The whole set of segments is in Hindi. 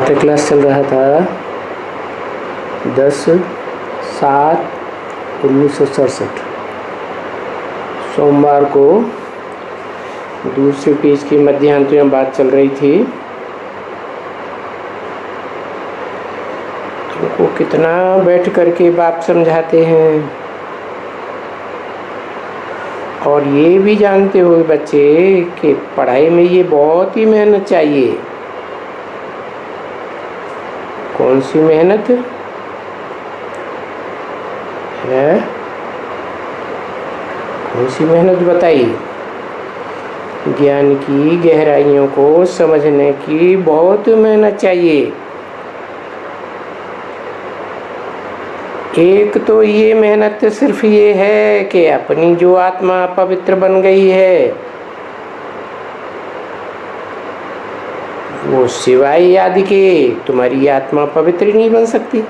हमारा क्लास चल रहा था 10/7/1967। सोमवार को दूसरे पेज की मध्यांत में बात चल रही थी। तुमको कितना बैठ करके बाप समझाते हैं, और ये भी जानते हो बच्चे कि पढ़ाई में ये बहुत ही मेहनत चाहिए। कौन सी मेहनत है? कौन सी मेहनत बताइए? ज्ञान की गहराइयों को समझने की बहुत मेहनत चाहिए। एक तो ये मेहनत सिर्फ ये है कि अपनी जो आत्मा पवित्र बन गई है, वो सिवाय याद के तुम्हारी आत्मा पवित्र नहीं बन सकती।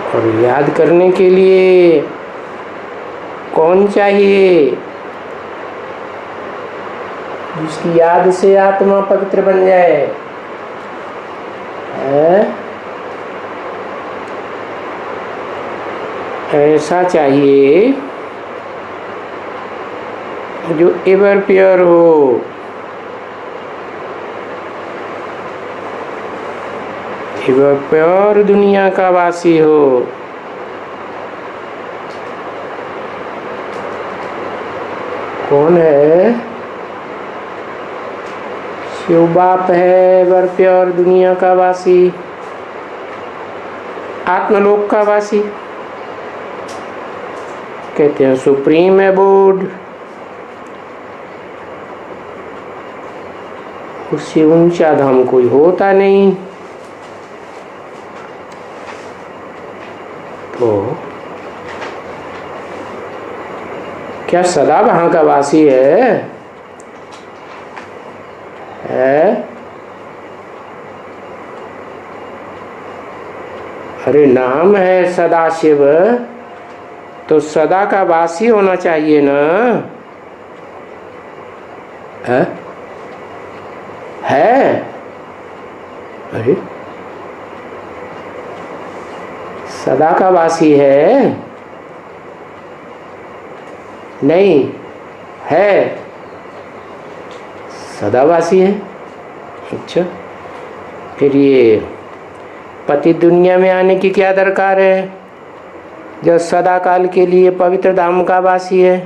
और याद करने के लिए कौन चाहिए? जिसकी याद से आत्मा पवित्र बन जाए। ऐसा चाहिए जो एवर प्योर हो, एवर प्योर दुनिया का वासी हो। कौन है? शिव बाप है, एवर प्योर दुनिया का वासी, आत्मलोक का वासी। कहते हैं सुप्रीम एबोर्ड। उससे ऊंचा धाम कोई होता नहीं। तो क्या सदा वहां का वासी है? अरे नाम है सदाशिव, तो सदा का वासी होना चाहिए ना। है? अरे सदा का वासी है? नहीं है, सदावासी है। अच्छा, फिर ये पति दुनिया में आने की क्या दरकार है जो सदा काल के लिए पवित्र धाम का वासी है?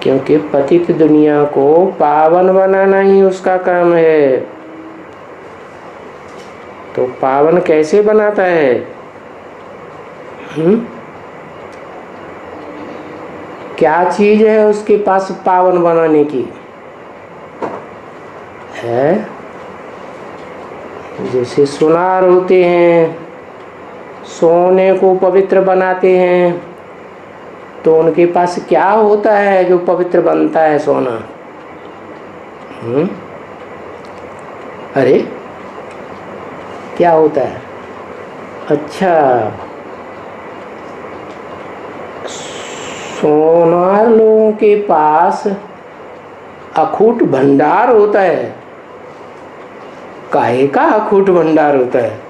क्योंकि पतित दुनिया को पावन बनाना ही उसका काम है। तो पावन कैसे बनाता है? क्या चीज है उसके पास पावन बनाने की? है जैसे सुनार होते हैं, सोने को पवित्र बनाते हैं, तो उनके पास क्या होता है जो पवित्र बनता है सोना? अरे क्या होता है? अच्छा, सोनार लोगों के पास अखूट भंडार होता है। काहे का अखूट भंडार होता है?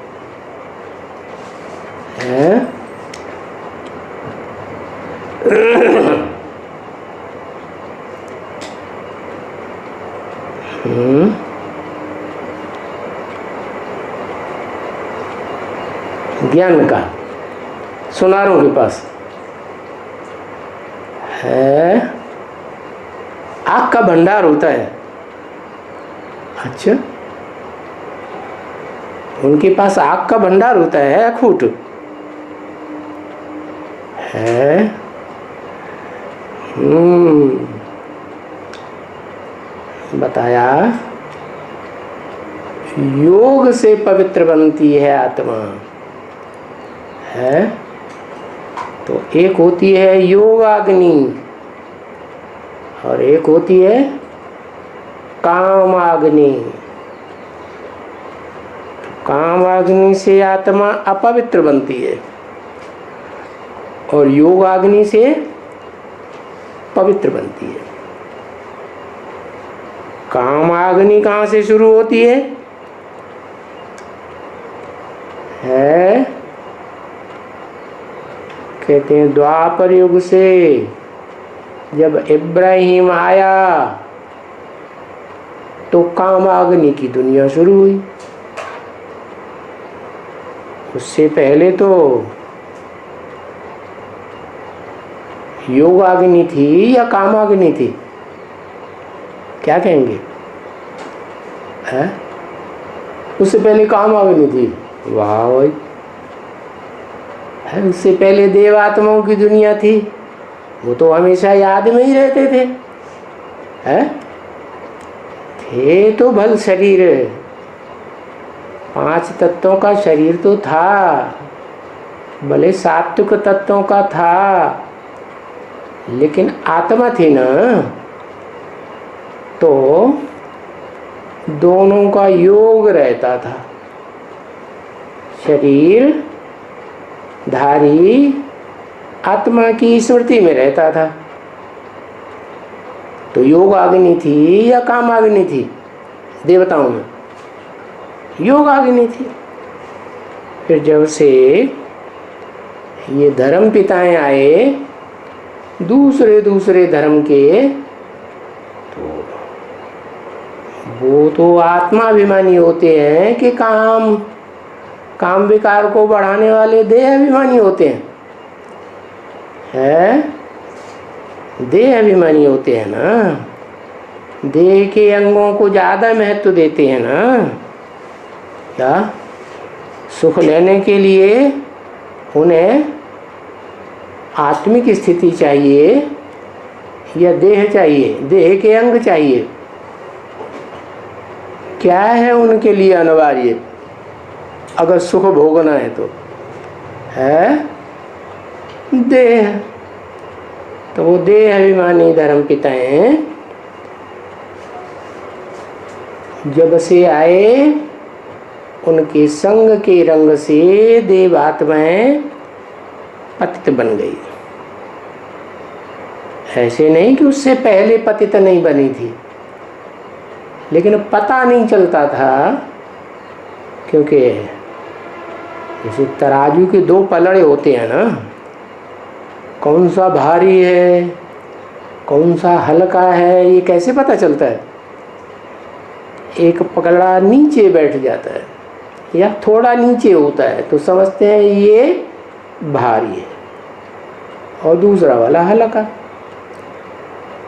ज्ञान का सुनारों के पास है, आग का भंडार होता है। अच्छा, उनके पास आग का भंडार होता है, अखूट है। बताया योग से पवित्र बनती है आत्मा। है तो एक होती है योगाग्नि और एक होती है कामाग्नि। कामाग्नि से आत्मा अपवित्र बनती है और योग अग्नि से पवित्र बनती है। काम अग्नि कहाँ से शुरू होती है? कहते हैं द्वापर युग से जब इब्राहिम आया तो कामाग्नि की दुनिया शुरू हुई। उससे पहले तो योगाग्नि थी या कामाग्नि थी? क्या कहेंगे? है? उससे पहले कामाग्नि थी। वाह भाई। उससे पहले देवात्माओं की दुनिया थी, वो तो हमेशा याद में ही रहते थे। थे तो भल शरीर, 5 तत्वों का शरीर तो था, भले सात्विक तत्वों का था, लेकिन आत्मा थी ना, तो दोनों का योग रहता था। शरीर धारी आत्मा की स्मृति में रहता था। तो योग अग्नि थी या काम अग्नि थी? देवताओं में योग अग्नि थी। फिर जब से ये धर्म पिताएं आए दूसरे दूसरे धर्म के, तो वो तो आत्माभिमानी होते हैं कि काम विकार को बढ़ाने वाले देह अभिमानी होते हैं। देह अभिमानी होते हैं ना, देह के अंगों को ज़्यादा महत्व देते हैं ना। क्या सुख लेने के लिए उन्हें आत्मिक स्थिति चाहिए या देह चाहिए? देह के अंग चाहिए। क्या है उनके लिए अनिवार्य अगर सुख भोगना है तो? देह। तो वो देह अभिमानी धर्म पिताएं जब से आए, उनके संग के रंग से देवात्माएं पतित बन गई। ऐसे नहीं कि उससे पहले पतित नहीं बनी थी, लेकिन पता नहीं चलता था, क्योंकि जैसे तराजू के 2 पलड़े होते हैं ना, कौन सा भारी है कौन सा हल्का है, ये कैसे पता चलता है? एक पकड़ा नीचे बैठ जाता है या थोड़ा नीचे होता है तो समझते हैं ये भारी है, और दूसरा वाला हल्का।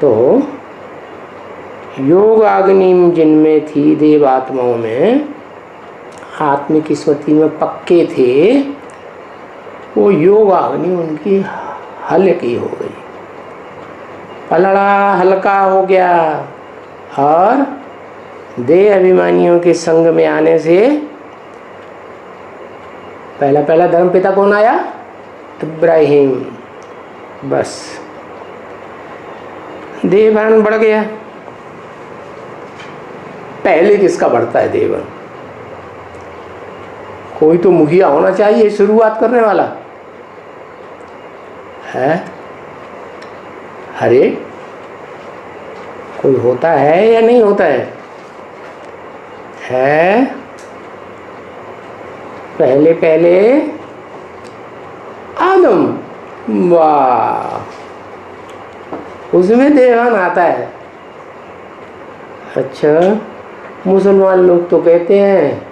तो योग अग्नि जिनमें थी, देवात्माओं में आत्मिक स्मृति में पक्के थे, वो योग अग्नि उनकी हल्की हो गई, पलड़ा हल्का हो गया। और देह अभिमानियों के संग में आने से पहला धर्मपिता कौन आया? इब्राहिम। बस देवान बढ़ गया। पहले किसका बढ़ता है देवान? कोई तो मुखिया होना चाहिए शुरुआत करने वाला है। अरे कोई होता है या नहीं होता है? पहले आदम। वाह, उसमें देवान आता है। अच्छा, मुसलमान लोग तो कहते हैं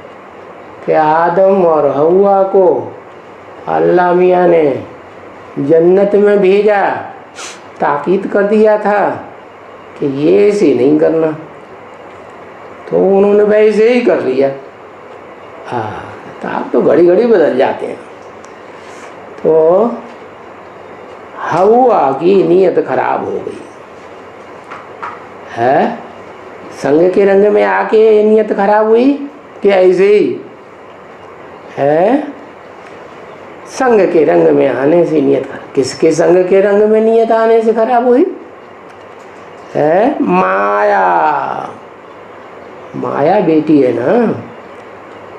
कि आदम और हव्वा को अल्लाह मियाँ ने जन्नत में भेजा, ताकीद कर दिया था कि ये ऐसे नहीं करना, तो उन्होंने वैसे ही कर लिया। तो आप तो घड़ी घड़ी बदल जाते हैं। तो हव्वा की नीयत खराब हो गई है। संग के रंग में आके नीयत खराब हुई कि ऐसे ही है? संग के रंग में आने से नीयत खराब। किसके संग के रंग में नीयत आने से खराब हुई है? माया बेटी है ना,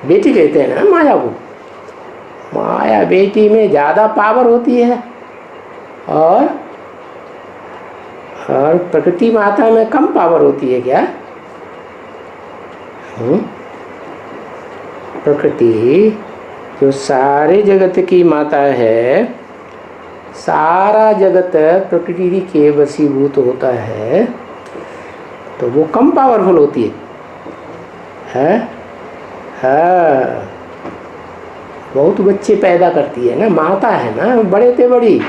बेटी कहते हैं ना माया को। माया बेटी में ज़्यादा पावर होती है और प्रकृति माता में कम पावर होती है क्या? प्रकृति जो सारे जगत की माता है, सारा जगत प्रकृति के वशीभूत होता है, तो वो कम पावरफुल होती है? हाँ, बहुत बच्चे पैदा करती है ना, माता है ना, बड़े से बड़ी,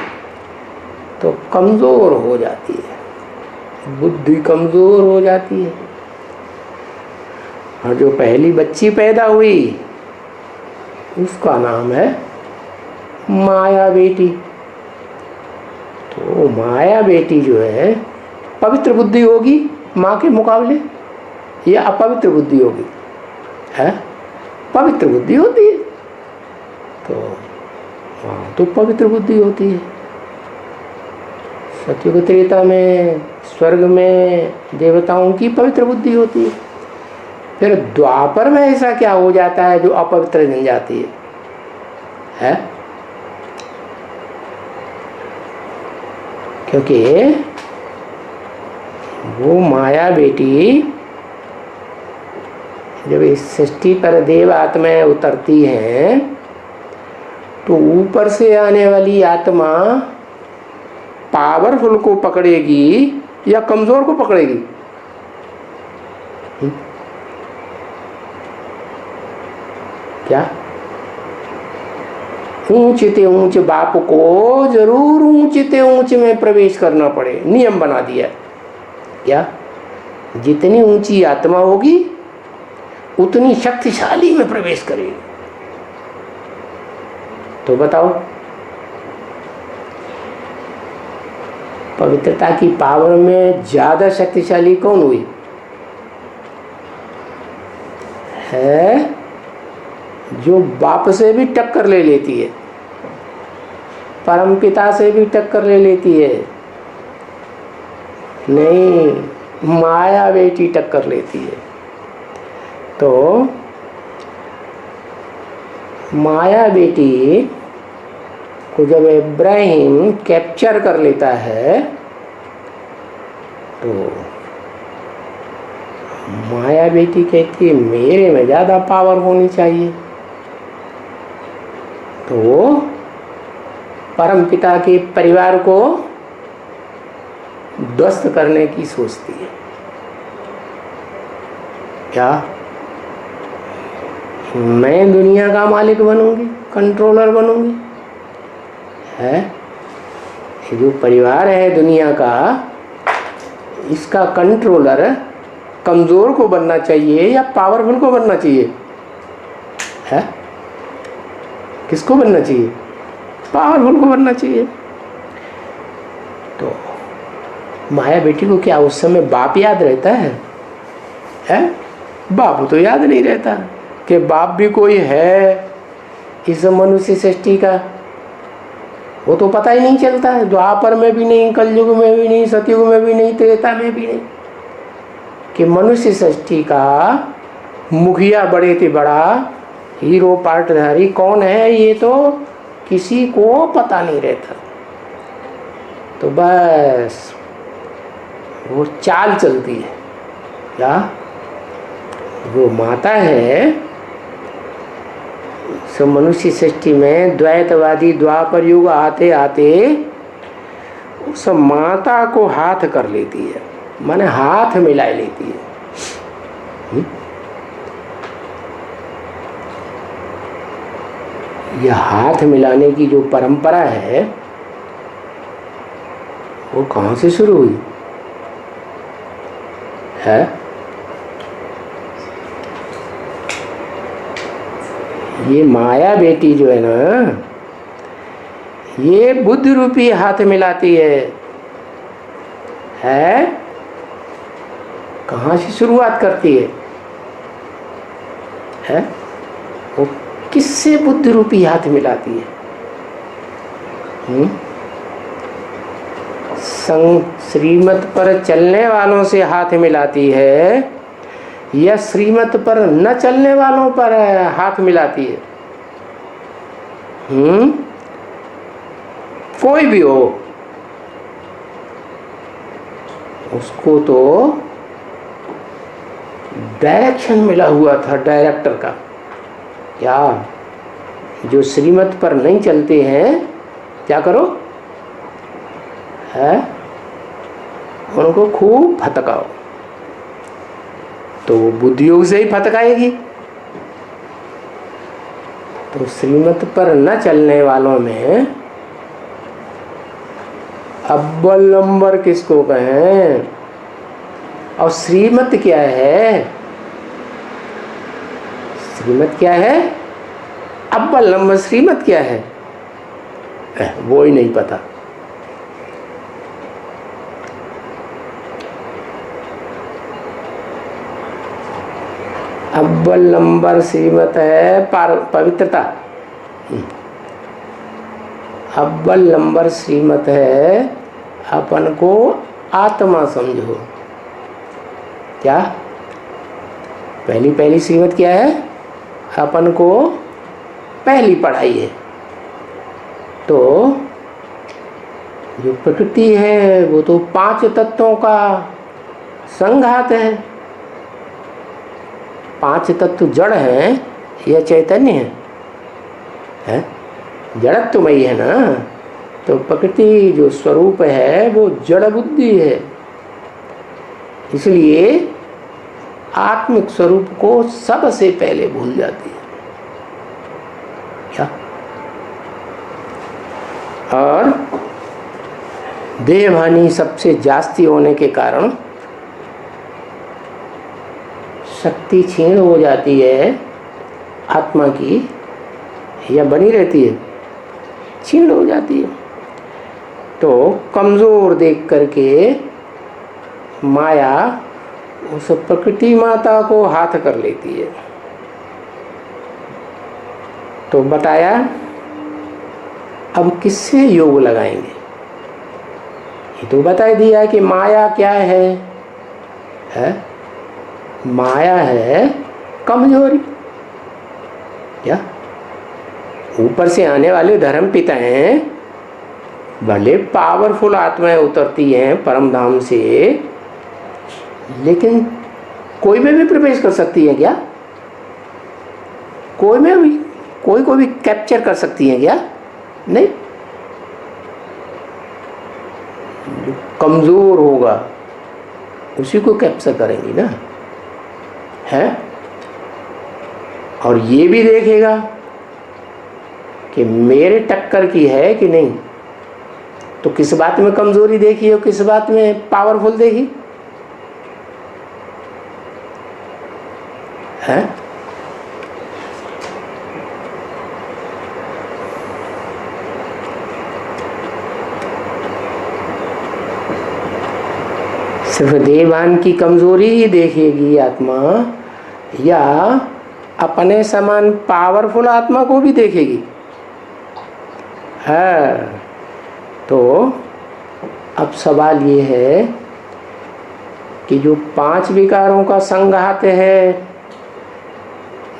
तो कमज़ोर हो जाती है, बुद्धि कमज़ोर हो जाती है। और जो पहली बच्ची पैदा हुई उसका नाम है माया बेटी। तो माया बेटी जो है पवित्र बुद्धि होगी माँ के मुकाबले, या अपवित्र बुद्धि होगी? है, पवित्र बुद्धि होती है। तो हाँ, तो पवित्र बुद्धि होती है। सतयुग त्रेता में स्वर्ग में देवताओं की पवित्र बुद्धि होती है। फिर द्वापर में ऐसा क्या हो जाता है जो अपवित्र बन जाती है? क्योंकि वो माया बेटी जब इस सृष्टि पर देव आत्माएं उतरती हैं तो ऊपर से आने वाली आत्मा पावरफुल को पकड़ेगी या कमजोर को पकड़ेगी? क्या? ऊंच ते ऊंच बाप को जरूर ऊंच ते ऊंच में प्रवेश करना पड़े, नियम बना दिया। क्या? जितनी ऊंची आत्मा होगी उतनी शक्तिशाली में प्रवेश करेगी। तो बताओ, पवित्रता की पावर में ज्यादा शक्तिशाली कौन हुई? है जो बाप से भी टक्कर ले लेती है, परमपिता से भी टक्कर ले लेती है। नहीं, माया बेटी टक्कर लेती है। तो माया बेटी को जब इब्राहिम कैप्चर कर लेता है तो माया बेटी कहती है मेरे में ज़्यादा पावर होनी चाहिए। तो वो परम पिता के परिवार को ध्वस्त करने की सोचती है। क्या? मैं दुनिया का मालिक बनूंगी, कंट्रोलर बनूंगी? है, ये जो परिवार है दुनिया का, इसका कंट्रोलर कमजोर को बनना चाहिए या पावरफुल को बनना चाहिए? है, किसको बनना चाहिए? पावरफुल को बनना चाहिए। तो माया बेटी को क्या उस समय बाप याद रहता है? बाप तो याद नहीं रहता कि बाप भी कोई है इस मनुष्य सृष्टि का। वो तो पता ही नहीं चलता है, द्वापर में भी नहीं, कलयुग में भी नहीं, सतयुग में भी नहीं, त्रेता में भी नहीं, कि मनुष्य सृष्टि का मुखिया बड़े से बड़ा हीरो पार्टधारी कौन है ये तो किसी को पता नहीं रहता। तो बस वो चाल चलती है। क्या? वो माता है सो मनुष्य सृष्टि में द्वैतवादी द्वापर युग आते आते उस माता को हाथ कर लेती है, माने हाथ मिला लेती है। यह हाथ मिलाने की जो परंपरा है वो कहाँ से शुरू हुई है? ये माया बेटी जो है ना, ये बुद्ध रूपी हाथ मिलाती है। कहाँ से शुरुआत करती है? वो किससे बुद्ध रूपी हाथ मिलाती है? श्रीमत पर चलने वालों से हाथ मिलाती है या श्रीमत पर न चलने वालों पर हाथ मिलाती है? कोई भी हो, उसको तो डायरेक्शन मिला हुआ था डायरेक्टर का, क्या जो श्रीमत पर नहीं चलते हैं क्या करो है, उनको खूब फटकाओ। तो बुद्धि योग से ही फटकाएगी। तो श्रीमत पर न चलने वालों में अव्वल नंबर किसको कहें? और श्रीमत क्या है? श्रीमत क्या है? अव्वल नंबर श्रीमत क्या है? वो ही नहीं पता। अव्वल नंबर श्रीमत है पवित्रता। अव्वल नंबर श्रीमत है अपन को आत्मा समझो। क्या पहली श्रीमत क्या है? अपन को पहली पढ़ाई है। तो जो प्रकृति है वो तो 5 तत्वों का संघात है। 5 तत्व जड़ हैं या चैतन्य है? जड़त्वमयी है ना। तो प्रकृति जो स्वरूप है वो जड़ बुद्धि है, इसलिए आत्मिक स्वरूप को सबसे पहले भूल जाती है। क्या? और देहभानी सबसे जास्ती होने के कारण शक्ति क्षीण हो जाती है आत्मा की, या बनी रहती है? क्षीण हो जाती है। तो कमज़ोर देख करके माया उस प्रकृति माता को हाथ कर लेती है। तो बताया अब किससे योग लगाएंगे? ये तो बता दिया कि माया क्या है? माया है कमजोरी। क्या? ऊपर से आने वाले धर्म पिता हैं, भले पावरफुल आत्माएं उतरती हैं परम धाम से, लेकिन कोई में भी प्रवेश कर सकती है क्या? कोई में भी, कोई को भी कैप्चर कर सकती है क्या? नहीं। जो कमजोर होगा उसी को कैप्चर करेंगी ना, है? और ये भी देखेगा कि मेरे टक्कर की है कि नहीं। तो किस बात में कमजोरी देखी और किस बात में पावरफुल देखी है? सिर्फ देवान की कमजोरी ही देखेगी आत्मा, या अपने समान पावरफुल आत्मा को भी देखेगी? है। तो अब सवाल ये है कि जो 5 विकारों का संघात है,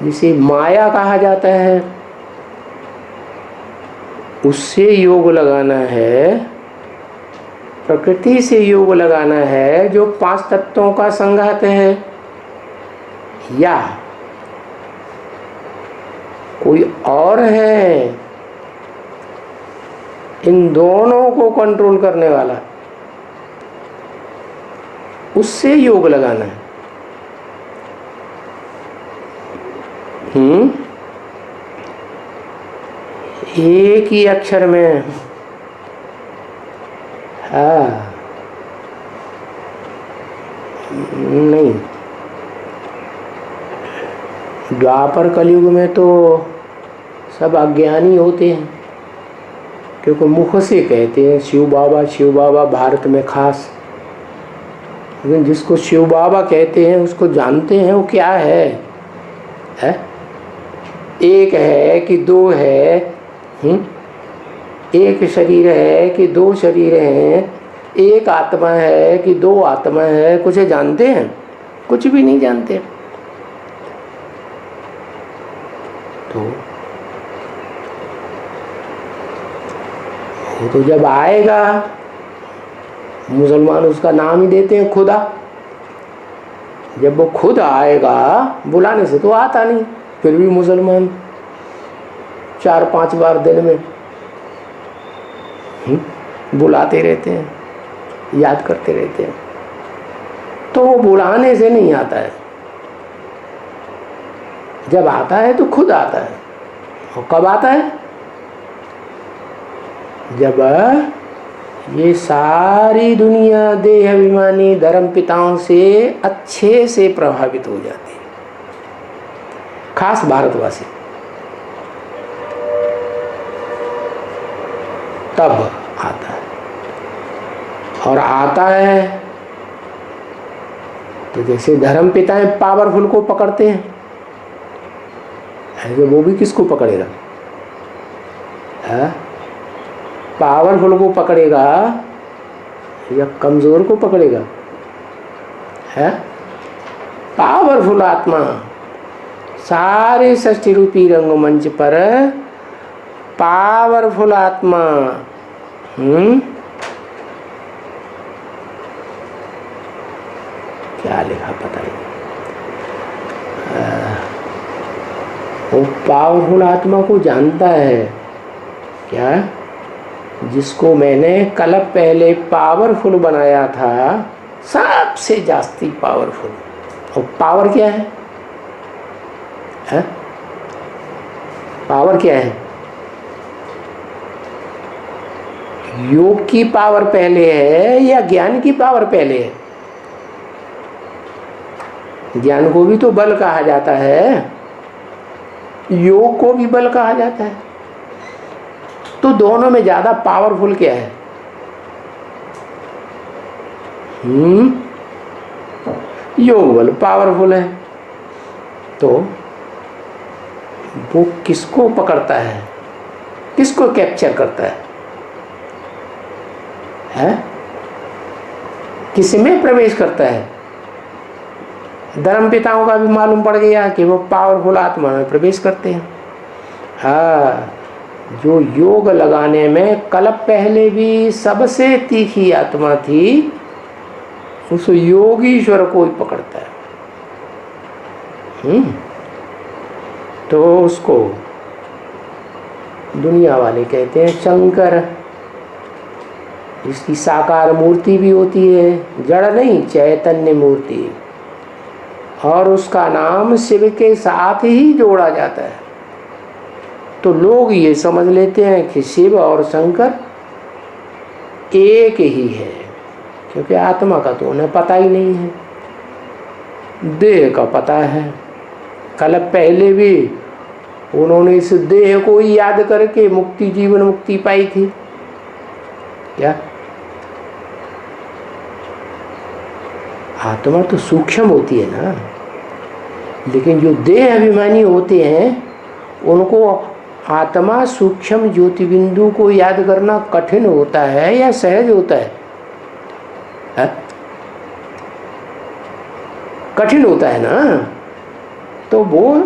जिसे माया कहा जाता है, उससे योग लगाना है, प्रकृति से योग लगाना है जो 5 तत्वों का संघात है, या कोई और है इन दोनों को कंट्रोल करने वाला, उससे योग लगाना है। एक ही अक्षर में, हाँ नहीं। द्वापर कलयुग में तो सब अज्ञानी होते हैं, क्योंकि मुख से कहते हैं शिव बाबा भारत में खास, लेकिन जिसको शिव बाबा कहते हैं उसको जानते हैं वो क्या है? एक है कि 2 है? एक शरीर है कि 2 शरीर हैं? एक आत्मा है कि 2 आत्मा है? कुछ जानते हैं? कुछ भी नहीं जानते। तो वो तो जब आएगा मुसलमान उसका नाम ही देते हैं खुदा। जब वो खुद आएगा, बुलाने से तो आता नहीं, फिर भी मुसलमान 4-5 बार दिन में बुलाते रहते हैं, याद करते रहते हैं। तो वो बुलाने से नहीं आता है, जब आता है तो खुद आता है। और कब आता है? जब ये सारी दुनिया देह अभिमानी धर्म पिताओं से अच्छे से प्रभावित हो जाती है, खास भारतवासी, तब आता है। और आता है तो जैसे धर्म पिताएं पावरफुल को पकड़ते हैं, ऐसे वो भी किसको पकड़ेगा? पावरफुल को पकड़ेगा या कमजोर को पकड़ेगा? है पावरफुल आत्मा सारे षष्ठी रूपी रंगमंच पर पावरफुल आत्मा क्या लिखा पता नहीं। वो पावरफुल आत्मा को जानता है क्या? जिसको मैंने कल पहले पावरफुल बनाया था, सबसे जास्ती पावरफुल। और पावर क्या है? पावर क्या है? योग की पावर पहले है या ज्ञान की पावर पहले है? ज्ञान को भी तो बल कहा जाता है, योग को भी बल कहा जाता है। तो दोनों में ज्यादा पावरफुल क्या है? योग बल पावरफुल है। तो वो किसको पकड़ता है, किसको कैप्चर करता है? किसमें प्रवेश करता है? धर्म पिताओं का भी मालूम पड़ गया कि वो पावरफुल आत्मा में प्रवेश करते हैं। हाँ, जो योग लगाने में कल पहले भी सबसे तीखी आत्मा थी, उस योगीश्वर को ही पकड़ता है। तो उसको दुनिया वाले कहते हैं शंकर। इसकी साकार मूर्ति भी होती है, जड़ नहीं, चैतन्य मूर्ति। और उसका नाम शिव के साथ ही जोड़ा जाता है। तो लोग ये समझ लेते हैं कि शिव और शंकर एक ही है, क्योंकि आत्मा का तो उन्हें पता ही नहीं है, देह का पता है। कल पहले भी उन्होंने इस देह को ही याद करके मुक्ति, जीवन मुक्ति पाई थी क्या? आत्मा तो सूक्ष्म होती है ना, लेकिन जो देह अभिमानी होते हैं उनको आत्मा सूक्ष्म ज्योति बिंदु को याद करना कठिन होता है या सहज होता है? कठिन होता है ना। तो वो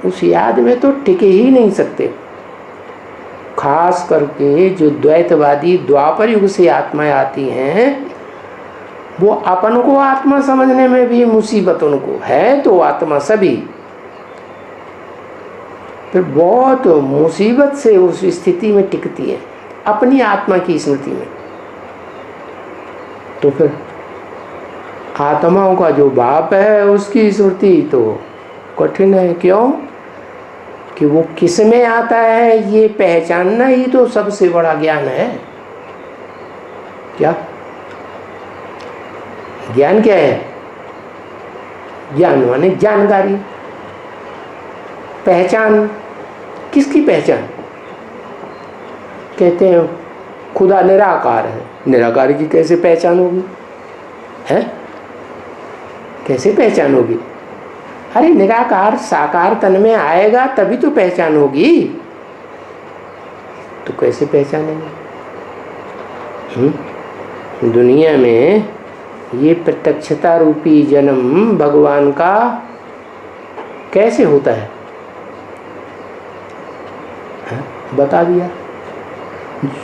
उस याद में तो टिके ही नहीं सकते। खास करके जो द्वैतवादी द्वापर युग से आत्माएं आती हैं, वो अपन को आत्मा समझने में भी मुसीबत उनको है। तो आत्मा सभी फिर बहुत मुसीबत से उस स्थिति में टिकती है, अपनी आत्मा की स्मृति में। तो फिर आत्माओं का जो बाप है उसकी स्मृति तो कठिन है। क्यों? कि वो किस में आता है ये पहचानना ही तो सबसे बड़ा ज्ञान है। क्या ज्ञान क्या है? ज्ञान माने जानकारी, पहचान। किसकी पहचान? कहते हैं खुदा निराकार है, निराकार की कैसे पहचान होगी? है कैसे पहचान होगी? अरे निराकार साकार तन में आएगा तभी तो पहचान होगी। तो कैसे पहचानेंगे? दुनिया में ये प्रत्यक्षता रूपी जन्म भगवान का कैसे होता है? बता दिया।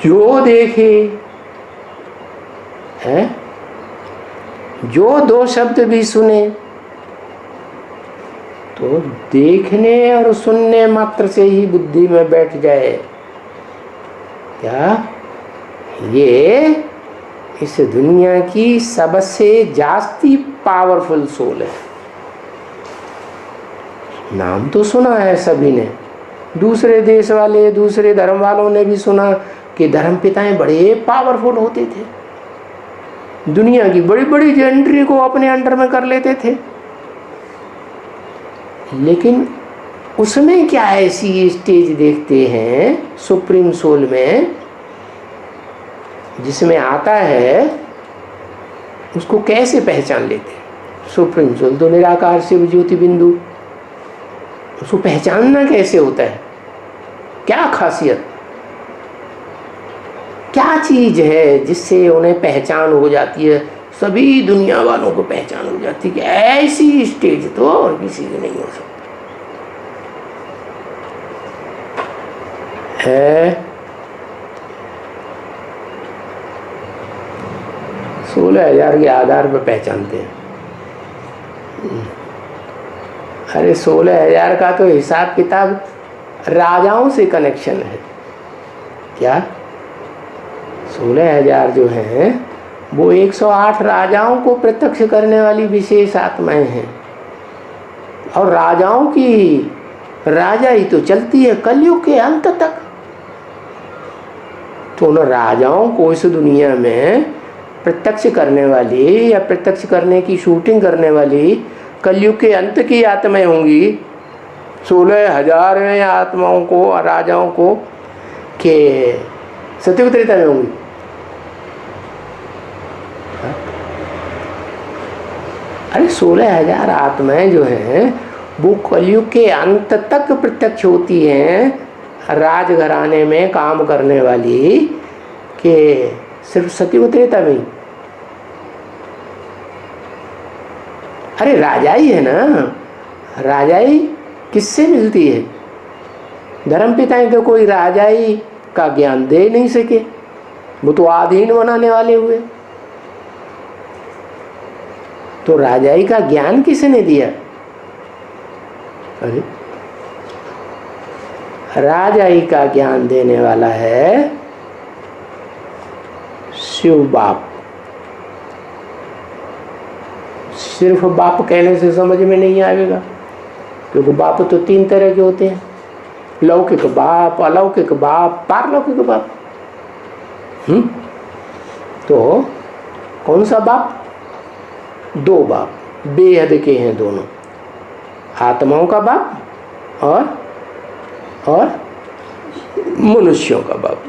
जो देखे है। जो दो शब्द भी सुने तो देखने और सुनने मात्र से ही बुद्धि में बैठ जाए क्या ये इस दुनिया की सबसे जास्ती पावरफुल सोल है। नाम तो सुना है सभी ने, दूसरे देश वाले दूसरे धर्म वालों ने भी सुना कि धर्म पिताएं बड़े पावरफुल होते थे, दुनिया की बड़ी बड़ी कंट्री को अपने अंडर में कर लेते थे। लेकिन उसमें क्या ऐसी स्टेज देखते हैं सुप्रीम सोल में जिसमें आता है, उसको कैसे पहचान लेते हैं? सुप्रीम सोल तो निराकार शिव ज्योति बिंदु, उसको पहचानना कैसे होता है? क्या खासियत, क्या चीज है जिससे उन्हें पहचान हो जाती है? सभी दुनिया वालों को पहचान हो जाती है कि ऐसी स्टेज तो और किसी की नहीं हो सकती है। 16,000 के आधार पर पहचानते हैं। अरे 16,000 का तो हिसाब किताब राजाओं से कनेक्शन है क्या? 16,000 जो हैं वो 108 राजाओं को प्रत्यक्ष करने वाली विशेष आत्माएं हैं। और राजाओं की राजाई तो चलती है कलयुग के अंत तक। तो उन राजाओं को इस दुनिया में प्रत्यक्ष करने वाली या प्रत्यक्ष करने की शूटिंग करने वाली कलयुग के अंत की आत्माएं होंगी। 16,000 आत्माओं को राजाओं को के सत्युग त्रेता में होंगी। अरे 16,000 आत्माएं जो हैं वो कलयुग के अंत तक प्रत्यक्ष होती हैं राजघराने में काम करने वाली, के सिर्फ सत्युग त्रेता में। अरे राजाई है ना, राजाई किससे मिलती है? धर्मपिताएं तो कोई राजाई का ज्ञान दे नहीं सके, वो तो आधीन बनाने वाले हुए। तो राजाई का ज्ञान किसने दिया? अरे राजाई का ज्ञान देने वाला है शिव बाप। सिर्फ बाप कहने से समझ में नहीं आएगा, क्योंकि बाप तो 3 तरह के होते हैं, लौकिक बाप, अलौकिक बाप, पारलौकिक बाप। तो कौन सा बाप? 2 बाप, बेहद के हैं दोनों, आत्माओं का बाप और मनुष्यों का बाप।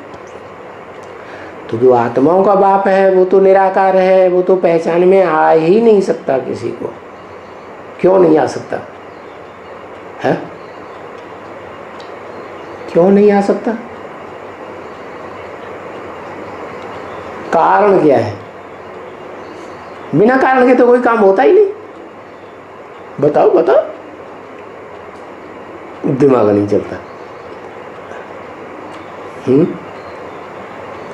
तो जो आत्माओं का बाप है वो तो निराकार है, वो तो पहचान में आ ही नहीं सकता किसी को। क्यों नहीं आ सकता है? क्यों नहीं आ सकता? कारण क्या है? बिना कारण के तो कोई काम होता ही नहीं। बताओ बताओ, दिमाग नहीं चलता।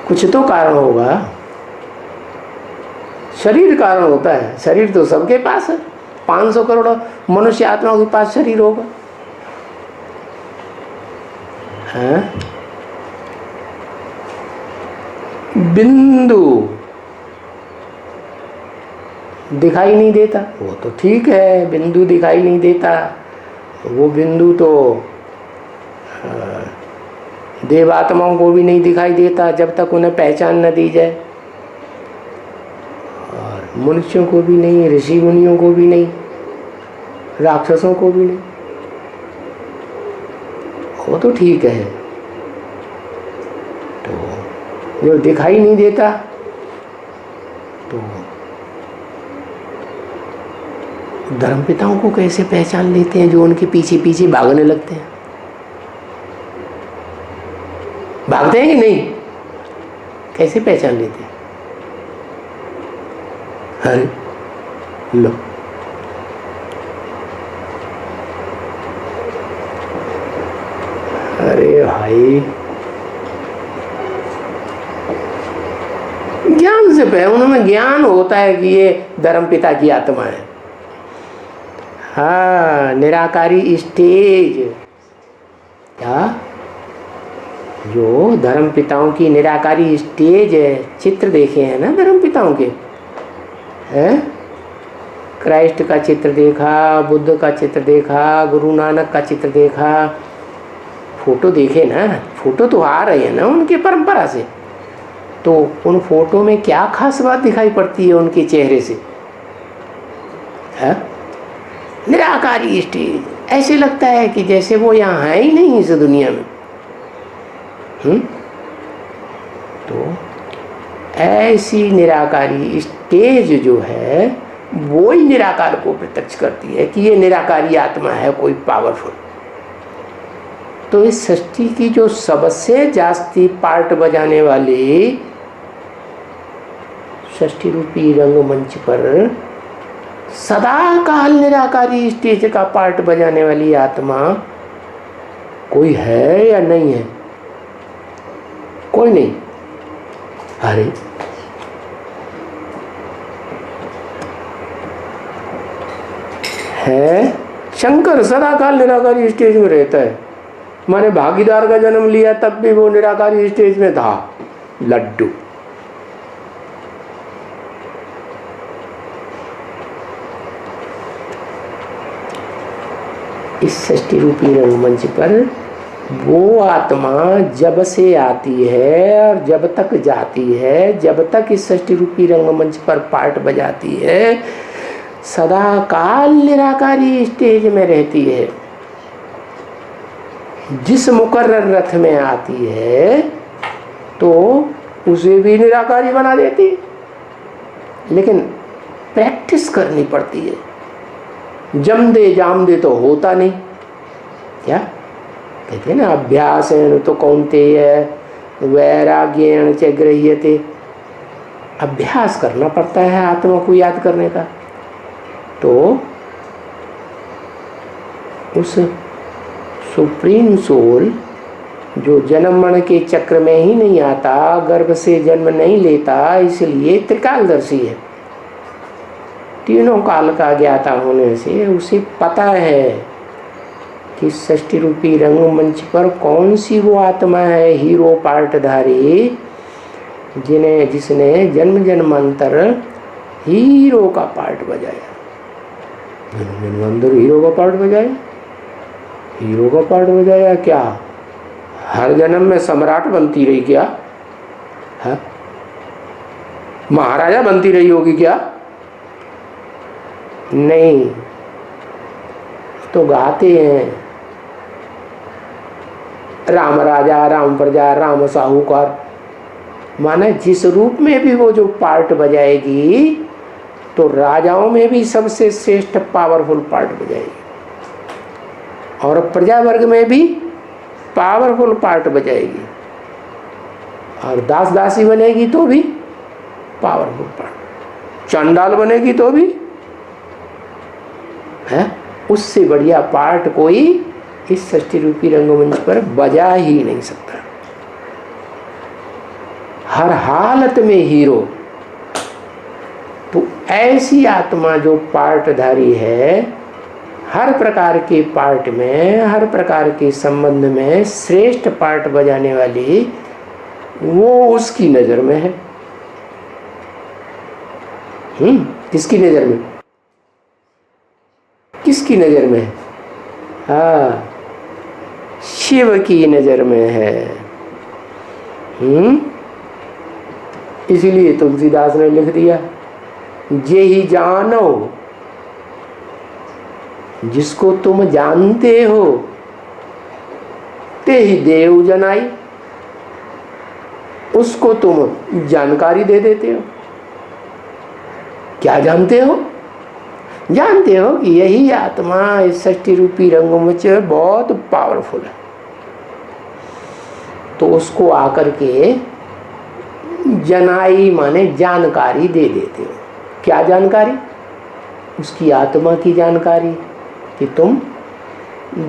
कुछ तो कारण होगा। शरीर कारण होता है, शरीर तो सबके पास है। 500 करोड़ मनुष्य आत्माओं के पास शरीर होगा। हाँ? बिंदु दिखाई नहीं देता, वो तो ठीक है, बिंदु दिखाई नहीं देता। वो बिंदु तो देवात्माओं को भी नहीं दिखाई देता जब तक उन्हें पहचान न दी जाए, और मनुष्यों को भी नहीं, ऋषि मुनियों को भी नहीं, राक्षसों को भी नहीं। वो तो ठीक है। तो जो दिखाई नहीं देता तो धर्मपिताओं को कैसे पहचान लेते हैं जो उनके पीछे पीछे भागने लगते हैं? भागते हैं कि नहीं? कैसे पहचान लेते हैं? अरे लो, अरे भाई ज्ञान प्रिंसिप है, उनमें ज्ञान होता है कि ये धर्मपिता की आत्मा है। हाँ, निराकारी स्टेज, क्या जो धर्मपिताओं की निराकारी स्टेज है, चित्र देखे हैं ना धर्मपिताओं के, हैं? क्राइस्ट का चित्र देखा, बुद्ध का चित्र देखा, गुरु नानक का चित्र देखा, फोटो देखे ना, फोटो तो आ रहे हैं ना उनकी परंपरा से, तो उन फोटो में क्या खास बात दिखाई पड़ती है उनके चेहरे से? है निराकारी स्टेज, ऐसे लगता है कि जैसे वो यहाँ है ही नहीं इस दुनिया में। तो ऐसी निराकारी स्टेज जो है वो ही निराकार को प्रत्यक्ष करती है कि ये निराकारी आत्मा है कोई पावरफुल। तो इस सृष्टि की जो सबसे जास्ती पार्ट बजाने वाली सृष्टि रूपी रंगमंच पर सदा काल निराकारी स्टेज का पार्ट बजाने वाली आत्मा कोई है या नहीं है? कोई नहीं। अरे है, शंकर सदा काल निराकारी स्टेज में रहता है। माने भागीदार का जन्म लिया तब भी वो निराकारी स्टेज में था, लड्डू। इस सृष्टि रूपी रंगमंच पर वो आत्मा जब से आती है और जब तक जाती है, जब तक इस सृष्टि रूपी रंगमंच पर पार्ट बजाती है, सदा काल निराकारी स्टेज में रहती है। जिस मुकर्रर रथ में आती है तो उसे भी निराकारी बना देती है, लेकिन प्रैक्टिस करनी पड़ती है। जम दे जाम दे तो होता नहीं। क्या कहते हैं ना, अभ्यास तो कौन्तेय वैराग्येण च गृह्यते। अभ्यास करना पड़ता है आत्मा को याद करने का। तो उस सुप्रीम सोल जो जन्म मरण के चक्र में ही नहीं आता, गर्भ से जन्म नहीं लेता, इसलिए त्रिकालदर्शी है। तीनों काल का ज्ञाता होने से उसे पता है कि सृष्टि रूपी रंगमंच पर कौन सी वो आत्मा है हीरो पार्टधारी, जिसने जन्म जन्मांतर हीरो का पार्ट बजाया। जन्म जन्मांतर हीरो का पार्ट बजाया, हीरो का पार्ट बजाया। क्या हर जन्म में सम्राट बनती रही क्या? है महाराजा बनती रही होगी क्या? नहीं, तो गाते हैं राम राजा, राम प्रजा, राम साहूकार। माना जिस रूप में भी वो जो पार्ट बजाएगी तो राजाओं में भी सबसे श्रेष्ठ पावरफुल पार्ट बजाएगी, और प्रजा वर्ग में भी पावरफुल पार्ट बजाएगी, और दास दासी बनेगी तो भी पावरफुल पार्ट, चंडाल बनेगी तो भी है। उससे बढ़िया पार्ट कोई इस सृष्टि रूपी रंगमंच पर बजा ही नहीं सकता। हर हालत में हीरो। तो ऐसी आत्मा जो पार्टधारी है, हर प्रकार के पार्ट में, हर प्रकार के संबंध में श्रेष्ठ पार्ट बजाने वाली, वो उसकी नजर में है। किसकी नजर में? किसकी नजर में है? हाँ, शिव की नजर में है। इसीलिए तुलसीदास ने लिख दिया, जे ही जानो जिसको तुम जानते हो, ते ही देव जनाई। उसको तुम जानकारी दे देते हो। क्या जानते हो? जानते हो कि यही आत्मा इस सृष्टि रूपी रंगमंच बहुत पावरफुल है। तो उसको आकर के जनाई माने जानकारी दे देते हो। क्या जानकारी? उसकी आत्मा की जानकारी कि तुम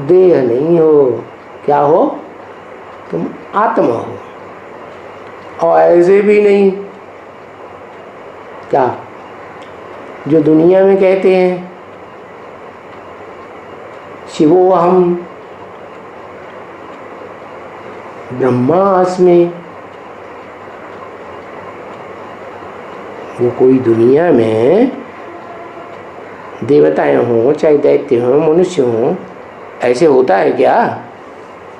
देह नहीं हो। क्या हो? तुम आत्मा हो। और ऐसे भी नहीं, क्या जो दुनिया में कहते हैं शिवोहम ब्रह्मास्मि, वो कोई दुनिया में देवताएं हों चाहे दैत्य हों मनुष्य हों, ऐसे होता है क्या?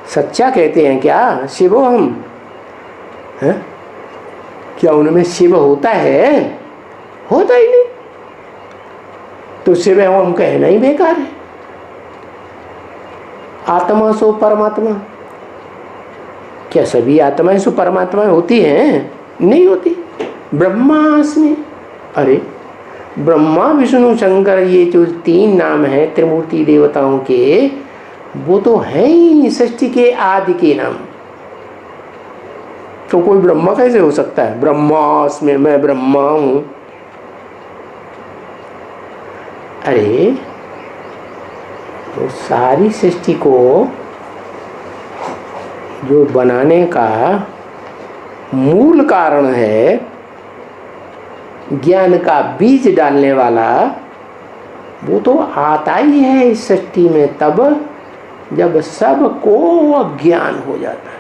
सच्चा कहते हैं क्या शिवोहम? है क्या उनमें शिव होता है? होता ही नहीं, तो शिव हम कहना ही बेकार है। आत्मा सो परमात्मा, क्या सभी आत्माएं सो परमात्माएं होती हैं? नहीं होती। ब्रह्मास्मि, अरे ब्रह्मा विष्णु शंकर ये जो 3 नाम हैं त्रिमूर्ति देवताओं के, वो तो है ही सृष्टि के आदि के नाम। तो कोई ब्रह्मा कैसे हो सकता है? ब्रह्मास्मि, मैं ब्रह्मा हूं। अरे तो सारी सृष्टि को जो बनाने का मूल कारण है, ज्ञान का बीज डालने वाला, वो तो आता ही है इस सृष्टि में तब जब सबको अज्ञान हो जाता है।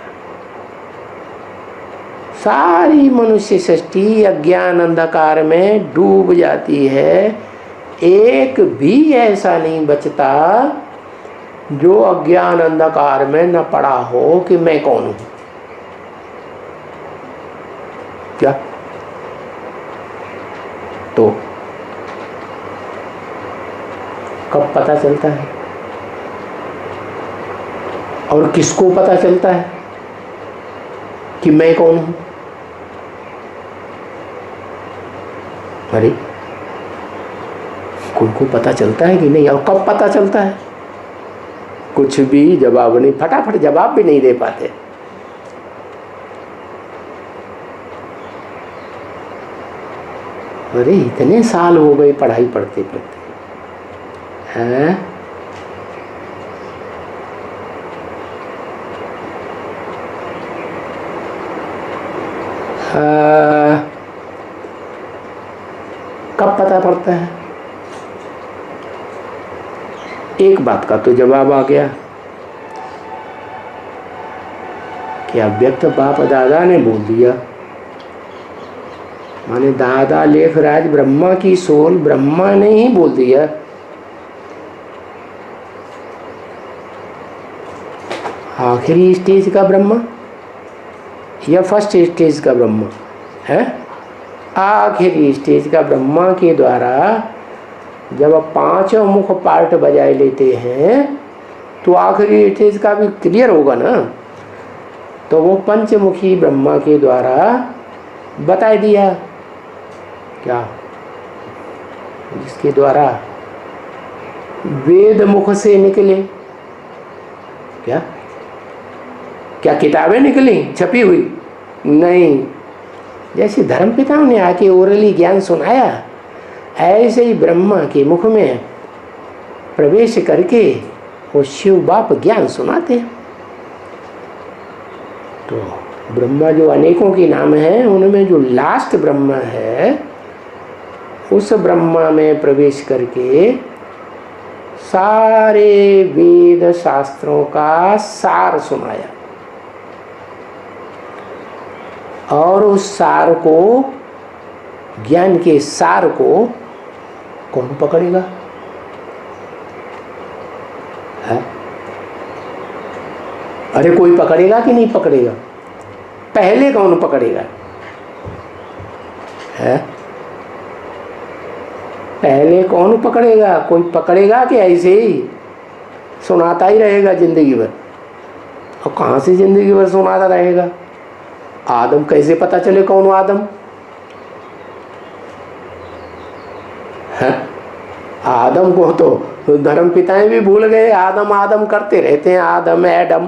सारी मनुष्य सृष्टि अज्ञान अंधकार में डूब जाती है। एक भी ऐसा नहीं बचता जो अज्ञान अंधकार में न पड़ा हो कि मैं कौन हूं। क्या? तो कब पता चलता है और किसको पता चलता है कि मैं कौन हूं? अरे कोई को पता चलता है कि नहीं? और कब पता चलता है? कुछ भी जवाब नहीं, फटाफट जवाब भी नहीं दे पाते। अरे इतने साल हो गए पढ़ाई पढ़ते पढ़ते हैं। कब पता पड़ता है? एक बात का तो जवाब आ गया कि अव्यक्त बाप दादा ने बोल दिया, माने दादा लेखराज ब्रह्मा की सोल ब्रह्मा ने ही बोल दिया। आखिरी स्टेज का ब्रह्मा या फर्स्ट स्टेज का ब्रह्मा है? आखिरी स्टेज का ब्रह्मा के द्वारा जब 5 मुख पार्ट बजाए लेते हैं तो आखिरी स्टेज का भी क्लियर होगा ना। तो वो पंचमुखी ब्रह्मा के द्वारा बता दिया क्या, जिसके द्वारा वेद मुख से निकले। क्या क्या किताबें निकली छपी हुई? नहीं, जैसे धर्मपिताओं ने आके ओरली ज्ञान सुनाया, ऐसे ही ब्रह्मा के मुख में प्रवेश करके वो शिव बाप ज्ञान सुनाते हैं। तो ब्रह्मा जो अनेकों के नाम हैं, उनमें जो लास्ट ब्रह्मा है, उस ब्रह्मा में प्रवेश करके सारे वेद शास्त्रों का सार सुनाया। और उस सार को, ज्ञान के सार को कौन पकड़ेगा? है? अरे कोई पकड़ेगा कि नहीं पकड़ेगा? पहले कौन पकड़ेगा? है? पहले कौन पकड़ेगा? कोई पकड़ेगा कि ऐसे ही सुनाता ही रहेगा जिंदगी भर? और कहाँ से जिंदगी भर सुनाता रहेगा? आदम कैसे पता चले कौन आदम है? आदम को तो धर्म पिताएं भी भूल गए। आदम आदम करते रहते हैं, आदम एडम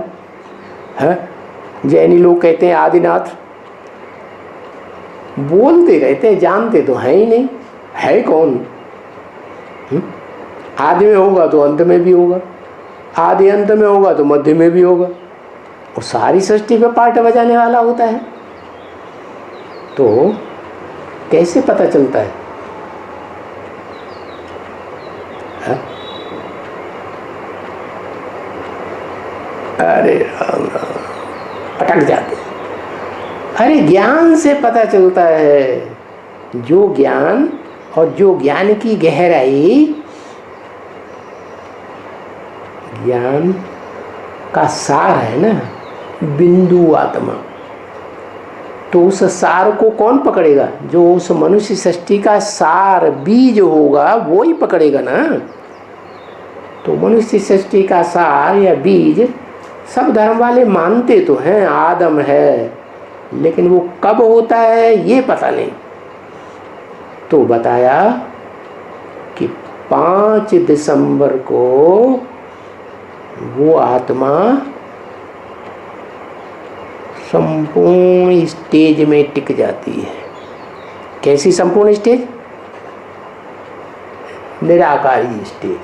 है। जैनी लोग कहते हैं आदिनाथ, बोलते रहते हैं, जानते तो है ही नहीं है कौन। आदि में होगा तो अंत में भी होगा, आदि अंत में होगा तो मध्य में भी होगा। और सारी सृष्टि पे पार्ट बजाने वाला होता है। तो कैसे पता चलता है? हा? अरे राम राम, अटक जाते। अरे ज्ञान से पता चलता है। जो ज्ञान और जो ज्ञान की गहराई, ज्ञान का सार है ना, बिंदु आत्मा, तो उस सार को कौन पकड़ेगा? जो उस मनुष्य सृष्टि का सार बीज होगा वो ही पकड़ेगा ना। तो मनुष्य सृष्टि का सार या बीज सब धर्म वाले मानते तो हैं, आदम है, लेकिन वो कब होता है ये पता नहीं। तो बताया कि 5 दिसंबर को वो आत्मा संपूर्ण स्टेज में टिक जाती है। कैसी संपूर्ण स्टेज? निराकारी स्टेज।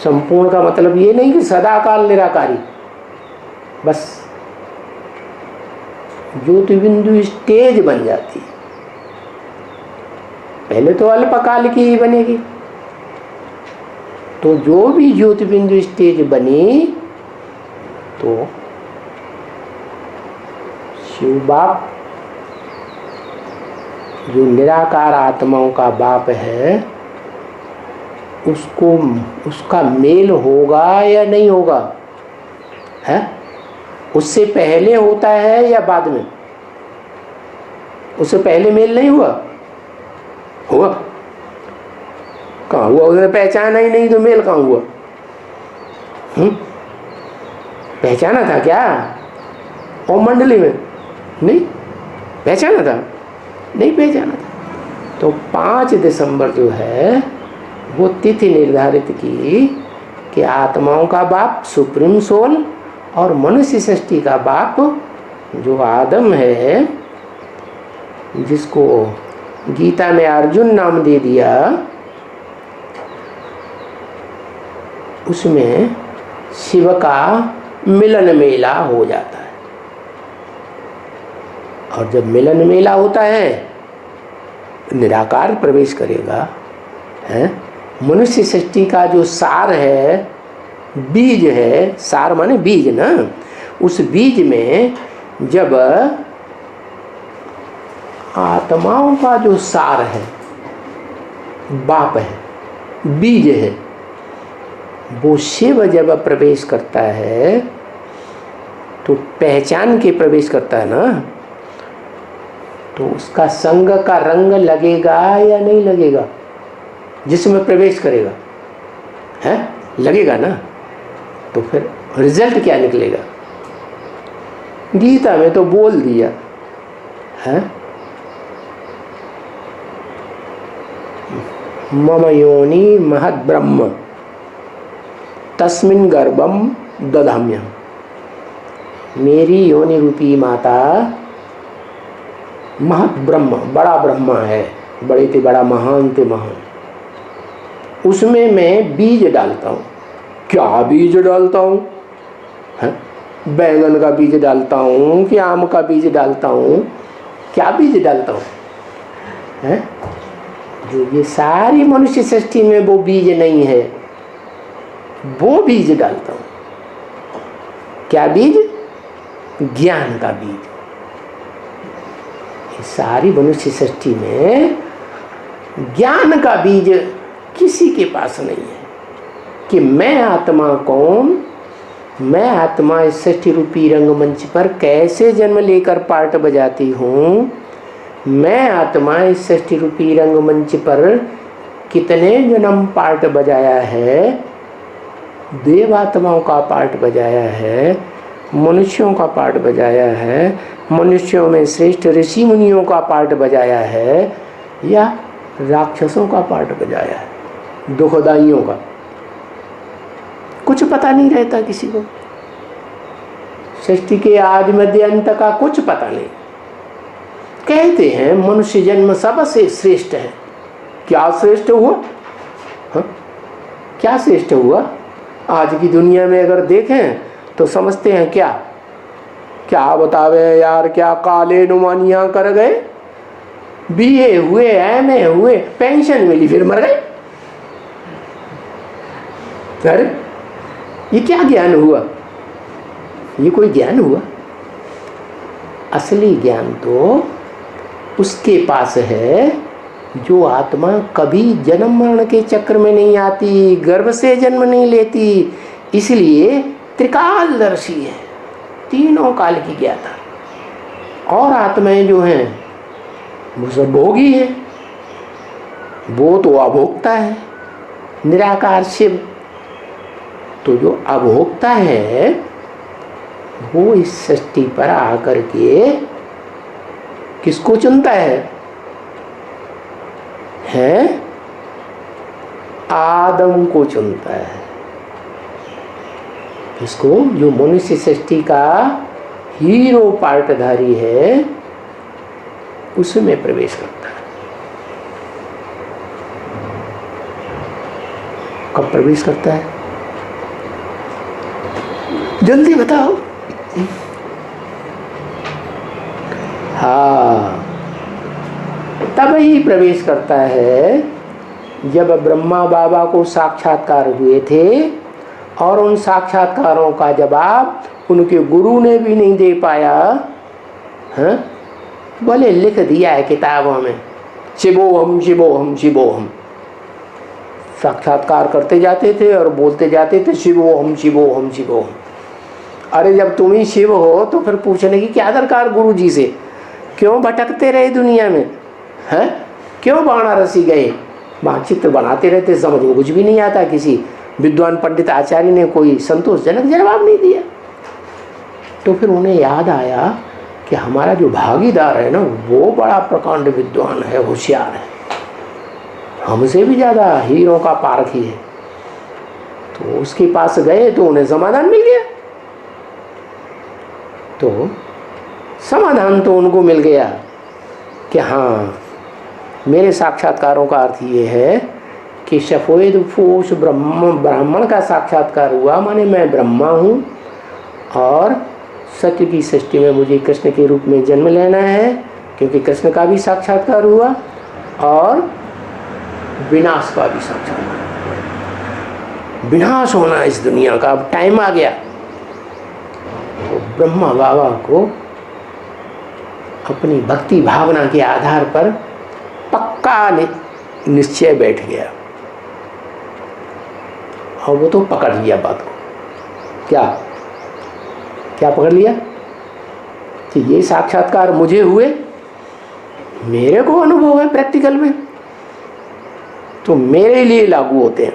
संपूर्ण का मतलब ये नहीं कि सदाकाल निराकारी, बस ज्योति बिंदु स्टेज बन जाती है। पहले तो अल्पकाल की ही बनेगी। तो जो भी ज्योति बिंदु स्टेज बनी, तो शिव बाप जो निराकार आत्माओं का बाप है, उसको उसका मेल होगा या नहीं होगा? है? उससे पहले होता है या बाद में? उससे पहले मेल नहीं हुआ? हुआ? कहाँ हुआ? उसने पहचाना ही नहीं तो मेल कहाँ हुआ? पहचाना था क्या? और मंडली में नहीं पहचाना था? नहीं पहचाना था। तो 5 दिसंबर जो है वो तिथि निर्धारित की कि आत्माओं का बाप सुप्रीम सोल और मनुष्य सृष्टि का बाप जो आदम है, जिसको गीता में अर्जुन नाम दे दिया, उसमें शिव का मिलन मेला हो जाता है। और जब मिलन मेला होता है, निराकार प्रवेश करेगा। है मनुष्य सृष्टि का जो सार है, बीज है, सार माने बीज ना, उस बीज में जब आत्माओं का जो सार है, बाप है, बीज है, वो शिव जब प्रवेश करता है तो पहचान के प्रवेश करता है ना, तो उसका संग का रंग लगेगा या नहीं लगेगा? जिसमें प्रवेश करेगा है, लगेगा ना। तो फिर रिजल्ट क्या निकलेगा? गीता में तो बोल दिया है, मम योनि महद ब्रह्म तस्मिन् गर्भम दधाम्यहम्। मेरी योनि रूपी माता महत ब्रह्म, बड़ा ब्रह्मा है, बड़े ते बड़ा, महान ते महान, उसमें मैं बीज डालता हूँ। क्या बीज डालता हूँ? बैंगन का बीज डालता हूँ कि आम का बीज डालता हूँ? क्या बीज डालता हूँ? है जो ये सारी मनुष्य सृष्टि में वो बीज नहीं है, वो बीज डालता हूँ। क्या बीज? ज्ञान का बीज। सारी मनुष्य सृष्टि में ज्ञान का बीज किसी के पास नहीं है कि मैं आत्मा कौन, मैं आत्मा इस सृष्टि रूपी रंगमंच पर कैसे जन्म लेकर पार्ट बजाती हूँ, मैं आत्मा इस सृष्टि रूपी रंगमंच पर कितने जन्म पार्ट बजाया है, देव आत्माओं का पार्ट बजाया है, मनुष्यों का पार्ट बजाया है, मनुष्यों में श्रेष्ठ ऋषि मुनियों का पार्ट बजाया है, या राक्षसों का पार्ट बजाया है, दुखदाइयों का। कुछ पता नहीं रहता किसी को। सृष्टि के आदि मध्य अंत का कुछ पता नहीं। कहते हैं मनुष्य जन्म सबसे श्रेष्ठ है। क्या श्रेष्ठ हुआ? हाँ? क्या श्रेष्ठ हुआ? आज की दुनिया में अगर देखें तो समझते हैं क्या बतावे यार, क्या काले नुमानियाँ कर गए बीए हुए, एमए हुए, पेंशन मिली, फिर मर गए। अरे ये क्या ज्ञान हुआ? ये कोई ज्ञान हुआ? असली ज्ञान तो उसके पास है जो आत्मा कभी जन्म मरण के चक्र में नहीं आती, गर्भ से जन्म नहीं लेती, इसलिए त्रिकालदर्शी है, तीनों काल की ज्ञाता। और आत्माएं जो हैं वो सब भोगी है, वो तो अभोक्ता है, निराकार शिव। तो जो अभोक्ता है वो इस सृष्टि पर आकर के किसको चुनता है? आदम को चुनता है। इसको जो मनुष्य सृष्टि का हीरो पार्टधारी है उसमें प्रवेश करता है। कब प्रवेश करता है? जल्दी बताओ। हाँ, तब ही प्रवेश करता है जब ब्रह्मा बाबा को साक्षात्कार हुए थे और उन साक्षात्कारों का जवाब उनके गुरु ने भी नहीं दे पाया। हाँ, बोले लिख दिया है किताबों में, शिवोहम शिवोहम शिवोहम। साक्षात्कार करते जाते थे और बोलते जाते थे शिवोहम शिवोहम शिवोहम। अरे जब तुम ही शिव हो तो फिर पूछने की क्या दरकार गुरु जी से? क्यों भटकते रहे दुनिया में? हैं? क्यों वाराणसी गए? वहाँ चित्र बनाते रहते, समझ में कुछ भी नहीं आता। किसी विद्वान पंडित आचार्य ने कोई संतोषजनक जवाब नहीं दिया। तो फिर उन्हें याद आया कि हमारा जो भागीदार है ना वो बड़ा प्रकांड विद्वान है, होशियार है, हमसे भी ज़्यादा हीरों का पारखी है। तो उसके पास गए तो उन्हें समाधान मिल गया। तो समाधान तो उनको मिल गया कि हाँ, मेरे साक्षात्कारों का अर्थ ये है कि सफ़ेद पोष ब्राह्मण का साक्षात्कार हुआ, माने मैं ब्रह्मा हूँ और सत्य की सृष्टि में मुझे कृष्ण के रूप में जन्म लेना है, क्योंकि कृष्ण का भी साक्षात्कार हुआ और विनाश का भी साक्षात्कार। विनाश होना इस दुनिया का, अब टाइम आ गया। तो ब्रह्मा बाबा को अपनी भक्ति भावना के आधार पर पक्का निश्चय बैठ गया और वो तो पकड़ लिया बात को। क्या क्या पकड़ लिया? कि ये साक्षात्कार मुझे हुए, मेरे को अनुभव है प्रैक्टिकल में, तो मेरे लिए लागू होते हैं।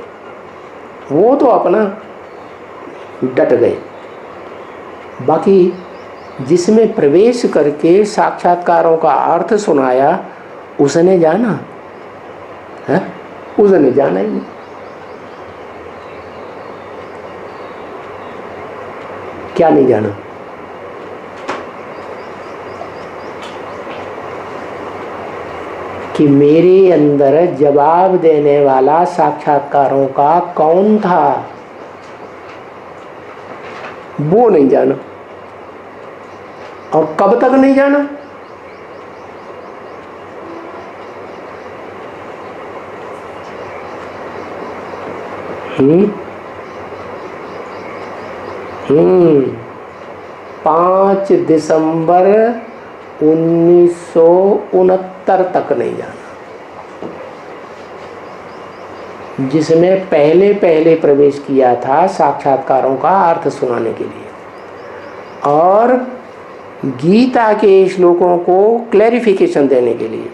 वो तो अपना डट गए। बाकी जिसमें प्रवेश करके साक्षात्कारों का अर्थ सुनाया उसने जाना है, उसने जाना ही नहीं। क्या नहीं जाना? कि मेरे अंदर जवाब देने वाला साक्षात्कारों का कौन था, वो नहीं जाना। और कब तक नहीं जाना? हम्म 5 दिसंबर 1969 तक नहीं जाना। जिसमें पहले पहले प्रवेश किया था साक्षात्कारों का अर्थ सुनाने के लिए और गीता के श्लोकों को क्लैरिफिकेशन देने के लिए।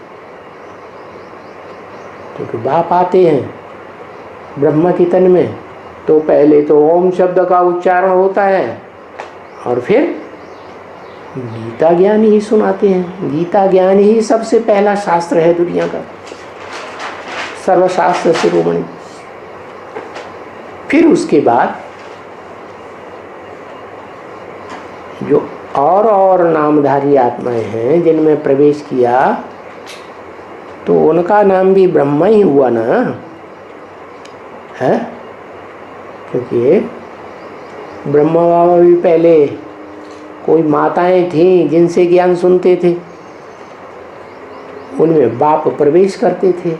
क्योंकि बाप आते हैं ब्रह्मा की तन में तो पहले तो ओम शब्द का उच्चारण होता है और फिर गीता ज्ञान ही सुनाते हैं। गीता ज्ञान ही सबसे पहला शास्त्र है दुनिया का, सर्वशास्त्र शिरोमणि। फिर उसके बाद जो और नामधारी आत्माएं हैं जिनमें प्रवेश किया तो उनका नाम भी ब्रह्मा ही हुआ ना है। क्योंकि ब्रह्मा बाबा भी पहले कोई माताएं थीं जिनसे ज्ञान सुनते थे, उनमें बाप प्रवेश करते थे,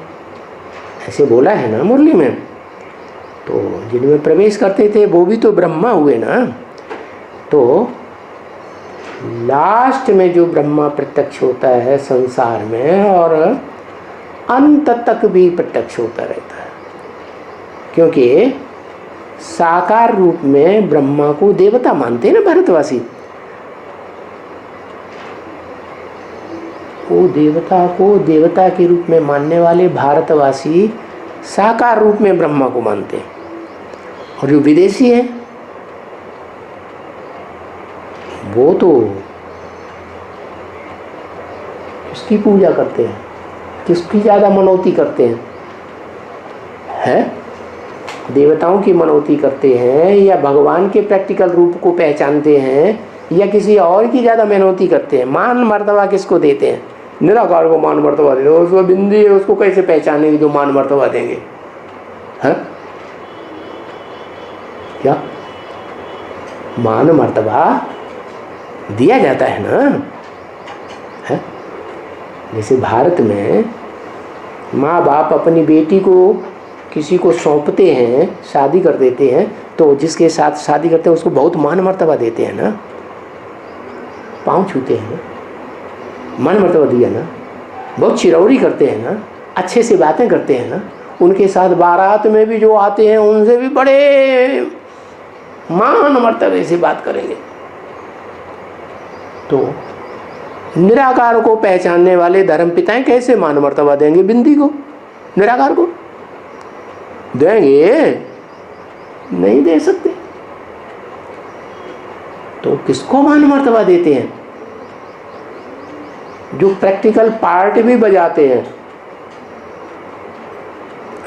ऐसे बोला है ना मुरली में। तो जिनमें प्रवेश करते थे वो भी तो ब्रह्मा हुए ना। तो लास्ट में जो ब्रह्मा प्रत्यक्ष होता है संसार में, और अंत तक भी प्रत्यक्ष होता रहता है, क्योंकि साकार रूप में ब्रह्मा को देवता मानते हैं ना भारतवासी। वो देवता को देवता के रूप में मानने वाले भारतवासी साकार रूप में ब्रह्मा को मानते हैं, और जो विदेशी है वो तो किसकी पूजा करते हैं, किसकी ज़्यादा मनौती करते हैं? देवताओं की मनौती करते हैं, या भगवान के प्रैक्टिकल रूप को पहचानते हैं, या किसी और की ज़्यादा मनौती करते हैं? मान मर्तबा किसको देते हैं? निराकार को मान मर्तबा देते हैं। उसको बिंदी है, उसको कैसे पहचानेंगे जो मान मर्तबा देंगे? है क्या मान मर्तबा दिया जाता है ना? है जैसे भारत में माँ बाप अपनी बेटी को किसी को सौंपते हैं, शादी कर देते हैं, तो जिसके साथ शादी करते हैं उसको बहुत मान मर्तबा देते हैं ना, पाँव छूते हैं, मान मर्तबा दिया ना, बहुत चिरौरी करते हैं ना, अच्छे से बातें करते हैं ना, उनके साथ बारात में भी जो आते हैं उनसे भी बड़े मान मर्तबे से बात करेंगे। तो निराकार को पहचानने वाले धर्म पिताएं कैसे मान मर्तबा देंगे बिंदी को, निराकार को? देंगे? नहीं दे सकते। तो किसको मान मर्तबा देते हैं? जो प्रैक्टिकल पार्ट भी बजाते हैं।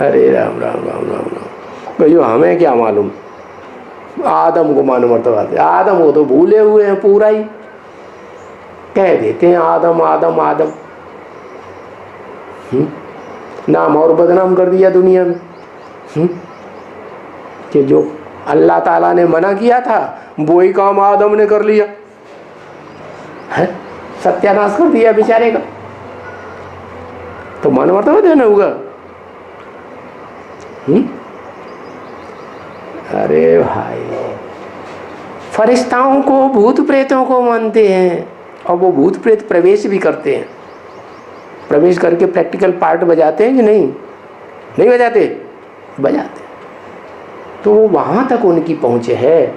अरे राम राम राम राम राम, भाई हमें क्या मालूम, आदम को मान मर्तबा दे। आदम वो तो भूले हुए हैं, पूरा ही कह देते हैं आदम आदम आदम। नाम और बदनाम कर दिया दुनिया में। कि जो अल्लाह ताला ने मना किया था वो ही काम आदम ने कर लिया है, सत्यानाश कर दिया बेचारे का। तो मान मर्तबा देना होगा। अरे भाई, फरिश्ताओं को भूत प्रेतों को मानते हैं, और वो भूत प्रेत प्रवेश भी करते हैं। प्रवेश करके प्रैक्टिकल पार्ट बजाते हैं कि नहीं? नहीं बजाते? बजाते। तो वहाँ तक उनकी पहुँच है।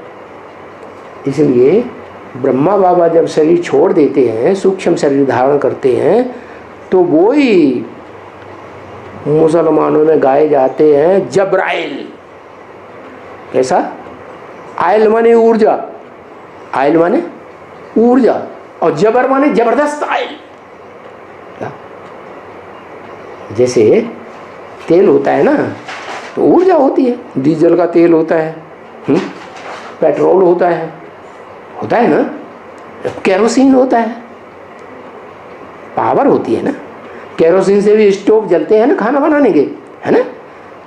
इसलिए ब्रह्मा बाबा जब शरीर छोड़ देते हैं, सूक्ष्म शरीर धारण करते हैं, तो वो ही मुसलमानों में गाए जाते हैं जब्राइल। कैसा? आयल माने ऊर्जा, आयल माने ऊर्जा, और जबर माने जबरदस्त आयल। जैसे तेल होता है ना, तो ऊर्जा होती है। डीजल का तेल होता है, पेट्रोल होता है ना, केरोसिन होता है, पावर होती है ना। केरोसिन से भी स्टोव जलते हैं ना खाना बनाने के, है ना।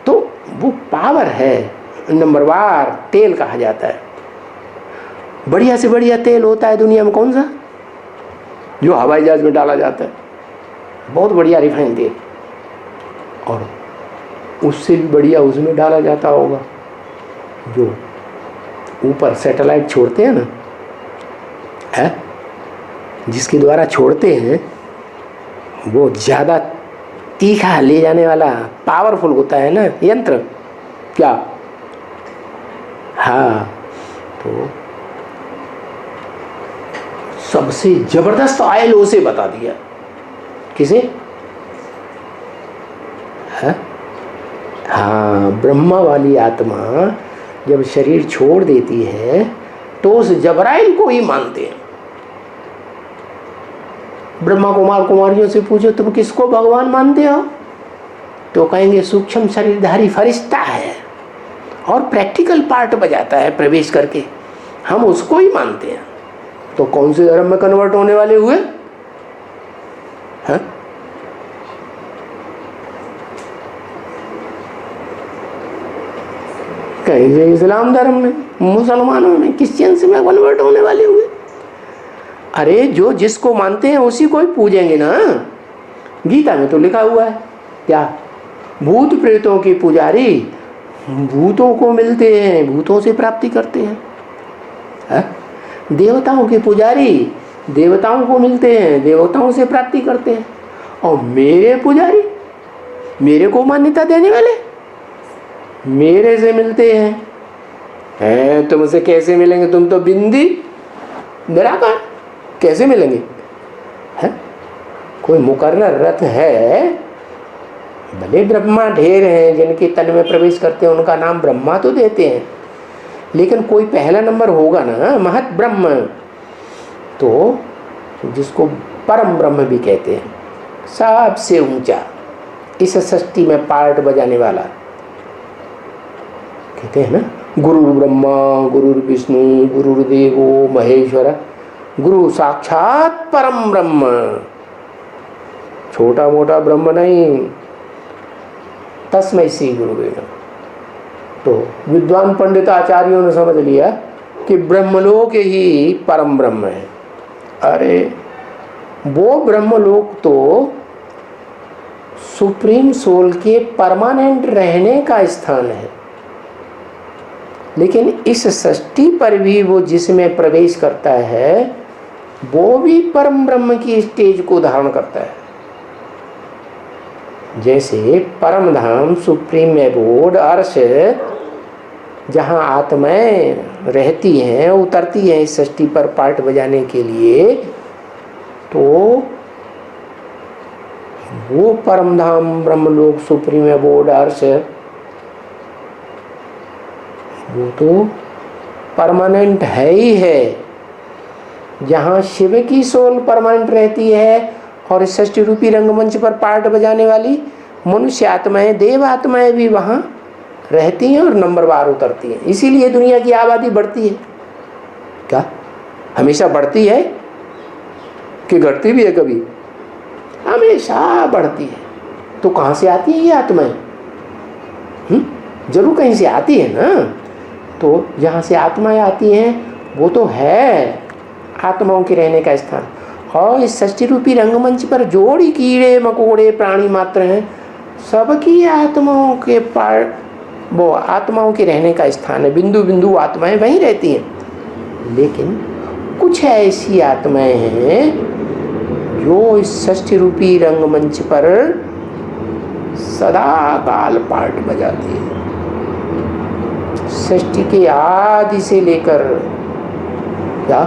तो वो पावर है, नंबरवार तेल कहा जाता है। बढ़िया से बढ़िया तेल होता है दुनिया में कौन सा? जो हवाई जहाज में डाला जाता है, बहुत बढ़िया रिफाइन तेल। और उससे भी बढ़िया उसमें डाला जाता होगा जो ऊपर सैटेलाइट छोड़ते हैं ना, है, जिसके द्वारा छोड़ते हैं, वो ज़्यादा तीखा ले जाने वाला पावरफुल होता है ना यंत्र। क्या? हाँ, तो सबसे जबरदस्त आयल उसे बता दिया। किसे? है? हाँ, ब्रह्मा वाली आत्मा जब शरीर छोड़ देती है तो उस जबराइल को ही मानते हैं। ब्रह्मा कुमार कुमारियों से पूछो तुम किसको भगवान मानते हो, तो कहेंगे सूक्ष्म शरीरधारी फरिश्ता है और प्रैक्टिकल पार्ट बजाता है प्रवेश करके, हम उसको ही मानते हैं। तो कौन से धर्म में कन्वर्ट होने वाले हुए? हाँ? कहीं से इस्लाम धर्म में, मुसलमानों में, क्रिश्चियंस में कन्वर्ट होने वाले हुए। अरे जो जिसको मानते हैं उसी को ही पूजेंगे ना। गीता में तो लिखा हुआ है क्या, भूत प्रेतों के पुजारी भूतों को मिलते हैं, भूतों से प्राप्ति करते हैं, है? देवताओं के पुजारी देवताओं को मिलते हैं, देवताओं से प्राप्ति करते हैं। और मेरे पुजारी, मेरे को मान्यता देने वाले मेरे से मिलते हैं। तुमसे कैसे मिलेंगे, तुम तो बिंदी निराकार, कैसे मिलेंगे? है कोई मुकर्रर रथ है? भले ब्रह्मा ढेर हैं जिनके तन में प्रवेश करते हैं, उनका नाम ब्रह्मा तो देते हैं, लेकिन कोई पहला नंबर होगा ना, महत ब्रह्म, तो जिसको परम ब्रह्म भी कहते हैं, सबसे ऊंचा, इस सृष्टि में पार्ट बजाने वाला, कहते हैं ना, गुरु ब्रह्मा गुरु विष्णु गुरुर्देवो महेश्वर, गुरु साक्षात परम ब्रह्म, छोटा मोटा ब्रह्म नहीं, तस्मै श्री गुरुवे नमः। तो विद्वान पंडित आचार्यों ने समझ लिया कि ब्रह्मलोक ही परम ब्रह्म है। अरे वो ब्रह्मलोक तो सुप्रीम सोल के परमानेंट रहने का स्थान है, लेकिन इस सृष्टि पर भी वो जिसमें प्रवेश करता है वो भी परम ब्रह्म की स्टेज को धारण करता है। जैसे परम धाम, सुप्रीम एबोर्ड, अर्श, जहाँ आत्माएं रहती हैं, उतरती हैं इस सृष्टि पर पार्ट बजाने के लिए, तो वो परम धाम, ब्रह्मलोक, सुप्रीम एबोर्ड, अर्श, वो तो परमानेंट है ही है। जहाँ शिव की सोल परमानेंट रहती है और इस सृष्टि रूपी रंगमंच पर पार्ट बजाने वाली मनुष्य आत्माएं, देव आत्माएं भी वहाँ रहती हैं और नंबरवार उतरती हैं। इसीलिए दुनिया की आबादी बढ़ती है। क्या हमेशा बढ़ती है कि घटती भी है? कभी हमेशा बढ़ती है। तो कहाँ से आती है ये आत्माएं? जरूर कहीं से आती है ना। तो जहाँ से आत्माएं आती हैं वो तो है आत्माओं के रहने का स्थान। और इस सृष्टि रूपी रंगमंच पर जोड़ी कीड़े मकोड़े प्राणी मात्र हैं, सबकी आत्माओं के पार वो आत्माओं के रहने का स्थान है। बिंदु बिंदु आत्माएं वहीं रहती हैं। लेकिन कुछ ऐसी आत्माएं हैं जो इस सृष्टि रूपी रंगमंच पर सदा काल पार्ट बजाती है। सृष्टि के आदि से लेकर, क्या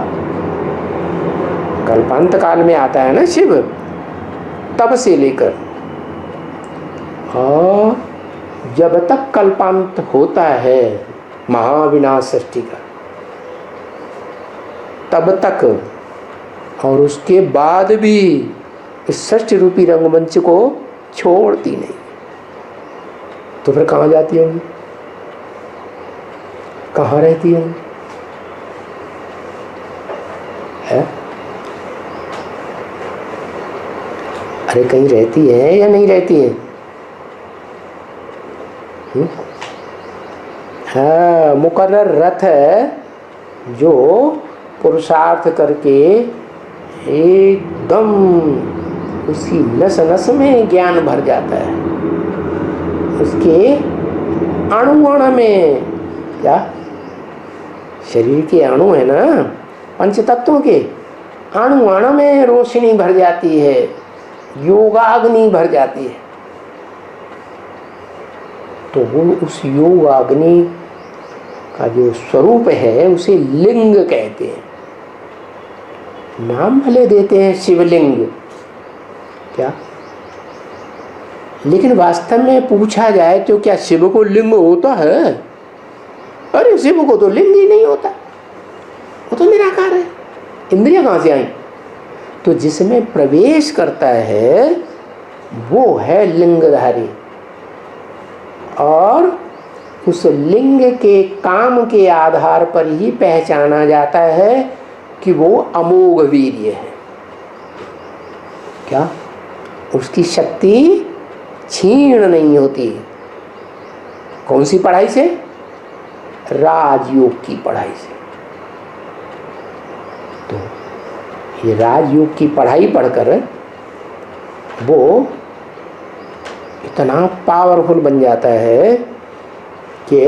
कल्पांत काल में आता है ना शिव, तब से लेकर और जब तक कल्पांत होता है महाविनाश सृष्टि का, तब तक, और उसके बाद भी इस सृष्टि रूपी रंगमंच को छोड़ती नहीं। तो फिर कहाँ जाती होंगी, कहाँ रहती होंगी? है अरे कहीं रहती है या नहीं रहती है? हाँ, मुकर्रर रथ है जो पुरुषार्थ करके एकदम उसकी नस नस में ज्ञान भर जाता है, उसके अणु अणु में, क्या शरीर के अणु है ना पंच तत्वों के, अणु अणु में रोशनी भर जाती है, योगाग्नि भर जाती है। तो वो उस योगाग्नि का जो स्वरूप है उसे लिंग कहते हैं। नाम भले देते हैं शिवलिंग, क्या, लेकिन वास्तव में पूछा जाए तो क्या शिव को लिंग होता है? अरे शिव को तो लिंग ही नहीं होता, वो तो निराकार है। इंद्रियां कहाँ से आई? तो जिसमें प्रवेश करता है वो है लिंगधारी, और उस लिंग के काम के आधार पर ही पहचाना जाता है कि वो अमोघ वीर्य है। क्या उसकी शक्ति क्षीण नहीं होती। कौन सी पढ़ाई से? राजयोग की पढ़ाई से। तो ये राजयोग की पढ़ाई पढ़कर वो इतना पावरफुल बन जाता है कि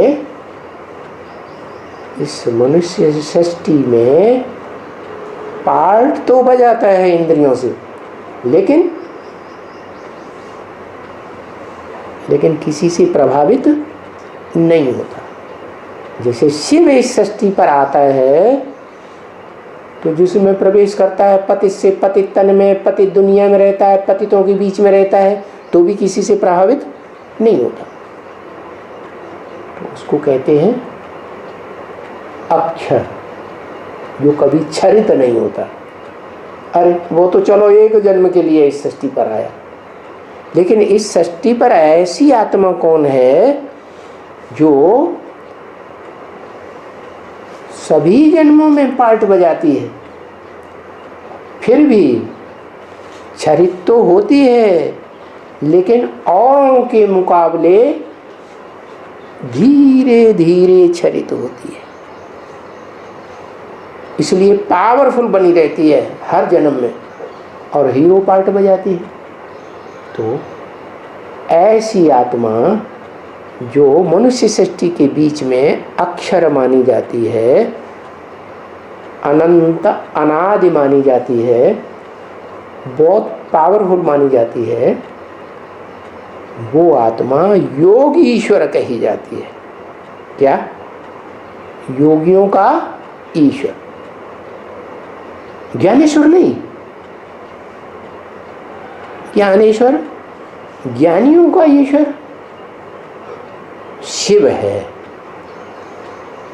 इस मनुष्य सृष्टि में पार्ट तो बजाता है इंद्रियों से, लेकिन किसी से प्रभावित नहीं होता। जैसे शिव इस सृष्टि पर आता है तो जिसमें प्रवेश करता है पतित से पतित तन में, पतित दुनिया में रहता है, पतितों के बीच में रहता है, तो भी किसी से प्रभावित नहीं होता। तो उसको कहते हैं अक्षर, जो कभी क्षरित नहीं होता। अरे वो तो चलो एक जन्म के लिए इस सृष्टि पर आया, लेकिन इस सृष्टि पर ऐसी आत्मा कौन है जो सभी जन्मों में पार्ट बजाती है, फिर भी क्षरित तो होती है, लेकिन औरों के मुकाबले धीरे धीरे क्षरित होती है, इसलिए पावरफुल बनी रहती है हर जन्म में और हीरो पार्ट बजाती है। तो ऐसी आत्मा जो मनुष्य सृष्टि के बीच में अक्षर मानी जाती है, अनंत अनादि मानी जाती है, बहुत पावरफुल मानी जाती है, वो आत्मा योग ईश्वर कही जाती है। क्या? योगियों का ईश्वर, ज्ञानेश्वर नहीं। ज्ञानेश्वर ज्ञानियों का ईश्वर शिव है,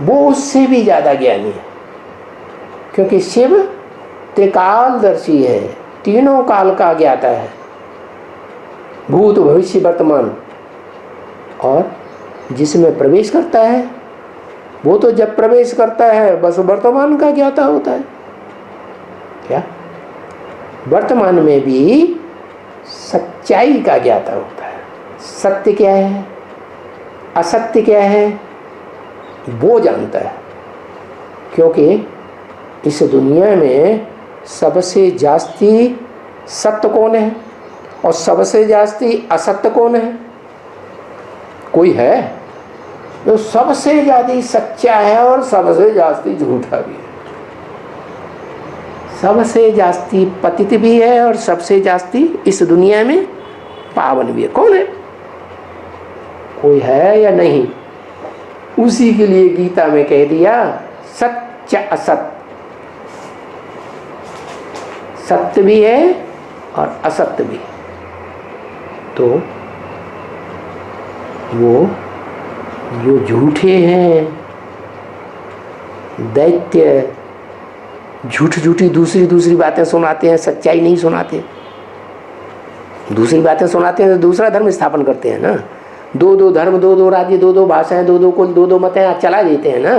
वो उससे भी ज्यादा ज्ञानी है, क्योंकि शिव त्रिकालदर्शी है, तीनों काल का ज्ञाता है, भूत भविष्य वर्तमान। और जिसमें प्रवेश करता है वो तो जब प्रवेश करता है बस वर्तमान का ज्ञाता होता है। क्या? वर्तमान में भी सच्चाई का ज्ञाता होता है। सत्य क्या है, असत्य क्या है, वो जानता है, क्योंकि इस दुनिया में सबसे जास्ती सत्य कौन है और सबसे जास्ती असत्य कौन है? कोई है? तो सबसे ज्यादा सच्चा है और सबसे जास्ती झूठा भी है, सबसे जास्ती पतित भी है और सबसे जास्ती इस दुनिया में पावन भी है। कौन है? कोई है या नहीं? उसी के लिए गीता में कह दिया सत्य असत, सत्य भी है और असत्य भी। तो वो जो झूठे हैं दैत्य, झूठी दूसरी बातें सुनाते हैं, सच्चाई नहीं सुनाते। दूसरी बातें सुनाते हैं तो दूसरा धर्म स्थापन करते हैं ना, दो धर्म, दो राज्य, दो भाषाएं, दो कुल, दो मतें चला देते हैं ना।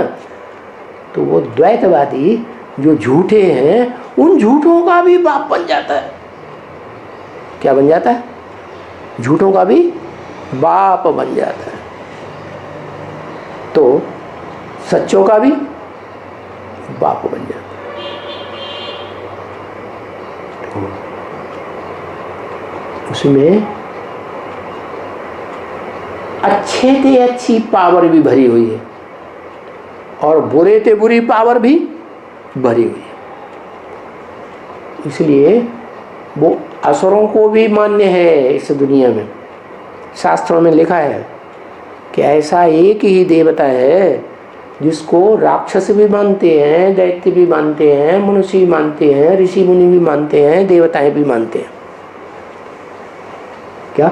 तो वो द्वैतवादी जो झूठे हैं उन झूठों का भी बाप बन जाता है। क्या बन जाता है? झूठों का भी बाप बन जाता है। तो सच्चों का भी बाप बन जाता है। उसमें अच्छे से अच्छी पावर भी भरी हुई है और बुरे से बुरी पावर भी भरी हुई है। इसलिए वो असुरों को भी मान्य है इस दुनिया में। शास्त्रों में लिखा है कि ऐसा एक ही देवता है जिसको राक्षस भी मानते हैं, दैत्य भी मानते हैं, मनुष्य भी मानते हैं, ऋषि मुनि भी मानते हैं, देवताएं भी मानते हैं। क्या?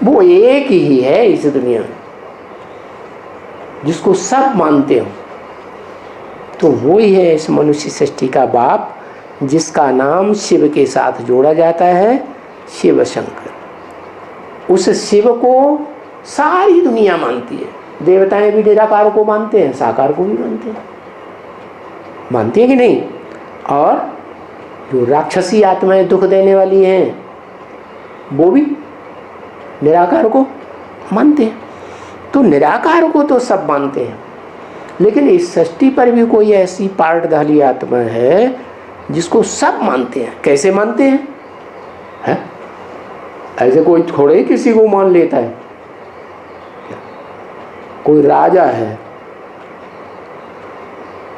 वो एक ही है इस दुनिया में जिसको सब मानते हो। तो वो ही है इस मनुष्य सृष्टि का बाप, जिसका नाम शिव के साथ जोड़ा जाता है, शिव शंकर। उस शिव को सारी दुनिया मानती है। देवताएं भी निराकार को मानते हैं, साकार को भी मानते हैं। मानती है कि नहीं? और जो राक्षसी आत्माएं दुख देने वाली हैं वो भी निराकार को मानते हैं। तो निराकार को तो सब मानते हैं, लेकिन इस सृष्टि पर भी कोई ऐसी पार्टधारी आत्मा है जिसको सब मानते हैं। कैसे मानते हैं? है? ऐसे कोई थोड़े ही किसी को मान लेता है। कोई राजा है,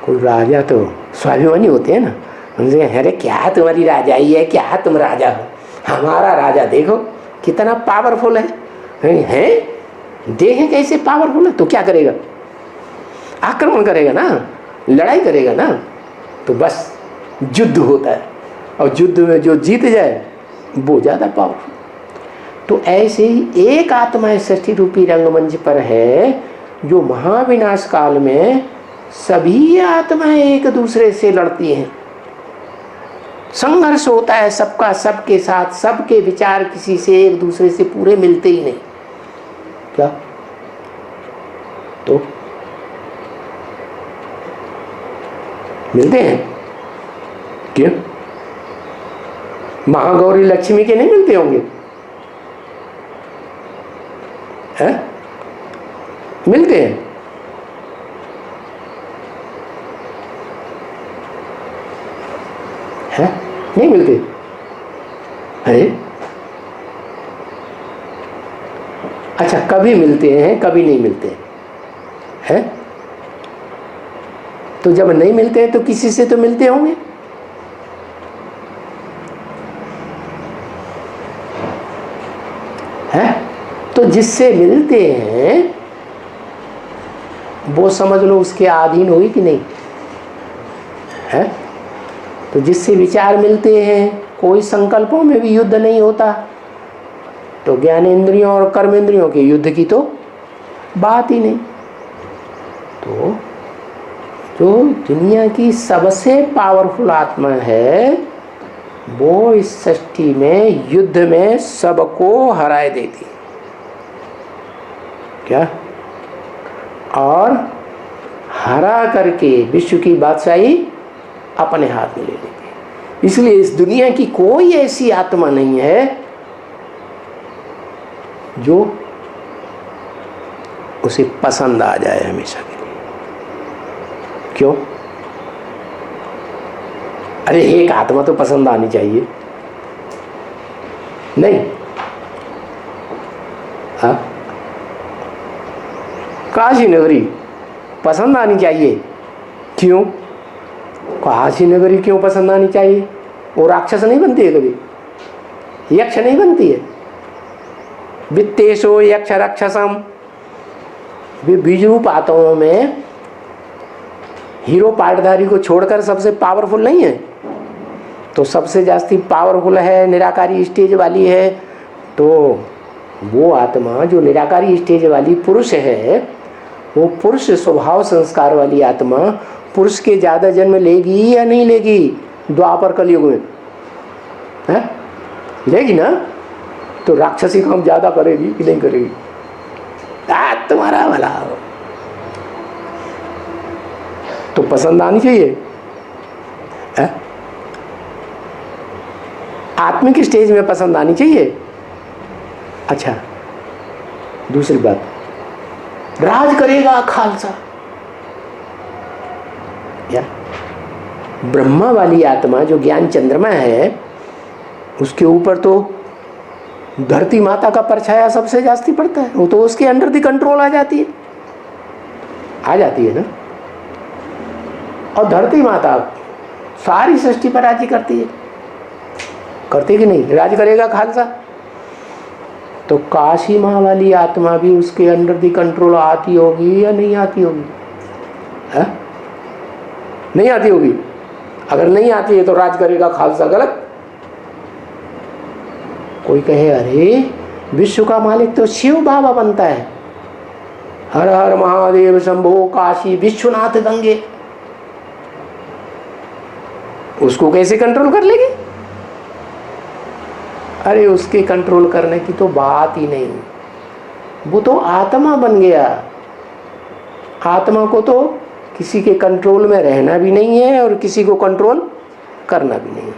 कोई राजा तो स्वाभिमानी होते हैं ना, उनसे अरे क्या तुम्हारी राजाई है, क्या तुम राजा हो, हमारा राजा देखो कितना पावरफुल है, देखे कैसे पावरफुल है। तो क्या करेगा, आक्रमण करेगा ना, लड़ाई करेगा ना, तो बस युद्ध होता है, और युद्ध में जो जीत जाए वो ज़्यादा पावरफुल। तो ऐसे ही एक आत्मा षष्ठी रूपी रंगमंच पर है, जो महाविनाश काल में सभी आत्माएं एक दूसरे से लड़ती हैं, संघर्ष होता है सबका सबके साथ, सबके विचार किसी से एक दूसरे से पूरे मिलते ही नहीं। क्या तो मिलते हैं? क्यों? महागौरी लक्ष्मी के नहीं मिलते होंगे? है? मिलते हैं। है? नहीं मिलते? अरे अच्छा, कभी मिलते हैं कभी नहीं मिलते हैं। तो जब नहीं मिलते हैं तो किसी से तो मिलते होंगे। है? तो जिससे मिलते हैं वो समझ लो उसके अधीन हुई कि नहीं है। तो जिससे विचार मिलते हैं, कोई संकल्पों में भी युद्ध नहीं होता, तो ज्ञानेंद्रियों और कर्मेंद्रियों के युद्ध की तो बात ही नहीं। तो जो दुनिया की सबसे पावरफुल आत्मा है वो इस सृष्टि में युद्ध में सबको हराए देती है। क्या? और हरा करके विश्व की बादशाही अपने हाथ में ले लेती है। इसलिए इस दुनिया की कोई ऐसी आत्मा नहीं है जो उसे पसंद आ जाए हमेशा के लिए। क्यों? अरे एक आत्मा तो पसंद आनी चाहिए, नहीं? हाँ, काशी नगरी पसंद आनी चाहिए। क्यों? काशी नगरी क्यों पसंद आनी चाहिए? वो राक्षस नहीं बनती है कभी, यक्ष नहीं बनती है। वित्तेशो यक्ष राक्षसम, वे बीजरूप आत्माओं में हीरो पार्टधारी को छोड़कर सबसे पावरफुल नहीं है। तो सबसे जास्ती पावरफुल है, निराकारी स्टेज वाली है। तो वो आत्मा जो निराकारी स्टेज वाली पुरुष है, वो पुरुष स्वभाव संस्कार वाली आत्मा पुरुष के ज़्यादा जन्म लेगी या नहीं लेगी? द्वापर कलयुग में है, लेगी ना। तो राक्षसी काम ज़्यादा करेगी कि नहीं करेगी? तुम्हारा भला हो। तो पसंद आनी चाहिए। है? आत्मिक स्टेज में पसंद आनी चाहिए। अच्छा, दूसरी बात, राज करेगा खालसा। या ब्रह्मा वाली आत्मा जो ज्ञान चंद्रमा है, उसके ऊपर तो धरती माता का परछाया सबसे जास्ती पड़ता है। वो तो उसके अंडर दी कंट्रोल आ जाती है, ना। और धरती माता सारी सृष्टि पर राज करती है, करती कि नहीं? राज करेगा खालसा। तो काशी माँ वाली आत्मा भी उसके अंडर दी कंट्रोल आती होगी या नहीं आती होगी? है? नहीं आती होगी। अगर नहीं आती है तो राज करेगा खालसा, गलत। कोई कहे अरे विश्व का मालिक तो शिव बाबा बनता है, हर हर महादेव शंभो काशी विश्वनाथ गंगे, उसको कैसे कंट्रोल कर लेगी? अरे उसके कंट्रोल करने की तो बात ही नहीं। वो तो आत्मा बन गया। आत्मा को तो किसी के कंट्रोल में रहना भी नहीं है और किसी को कंट्रोल करना भी नहीं है।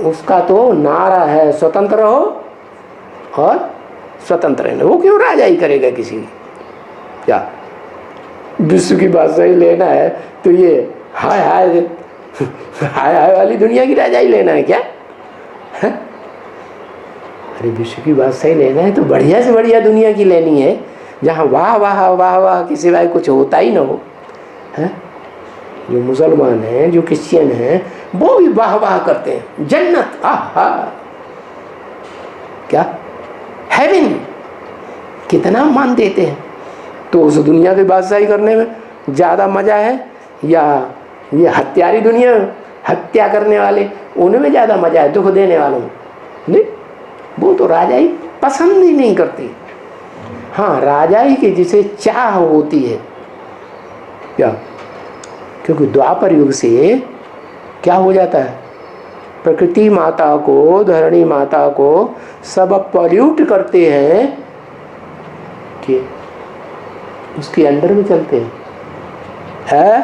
उसका तो नारा है स्वतंत्र रहो और स्वतंत्र रहना। वो क्यों राजाई करेगा किसी की? क्या विश्व की बादशाही लेना है तो ये हाय हाय हाय हाय वाली दुनिया की राजाई लेना है क्या? है? अरे विश्व की बादशाही लेना है तो बढ़िया से बढ़िया दुनिया की लेनी है, जहाँ वाह वाह वाह वाह के सिवाय कुछ होता ही ना हो। है जो मुसलमान हैं, जो क्रिश्चियन हैं, वो भी वाह वाह करते हैं, जन्नत, आहा क्या हेवन, कितना मान देते हैं। तो उस दुनिया की बादशाही करने में ज़्यादा मज़ा है या ये हत्यारी दुनिया, हत्या करने वाले, उनमें ज़्यादा मज़ा है, दुख देने वालों में नहीं। वो तो राजाई पसंद ही नहीं करती। हाँ, राजाई की जिसे चाह होती है क्या, क्योंकि द्वापर युग से क्या हो जाता है, प्रकृति माता को, धरणी माता को सब पॉल्यूट करते हैं कि उसके अंडर में चलते हैं,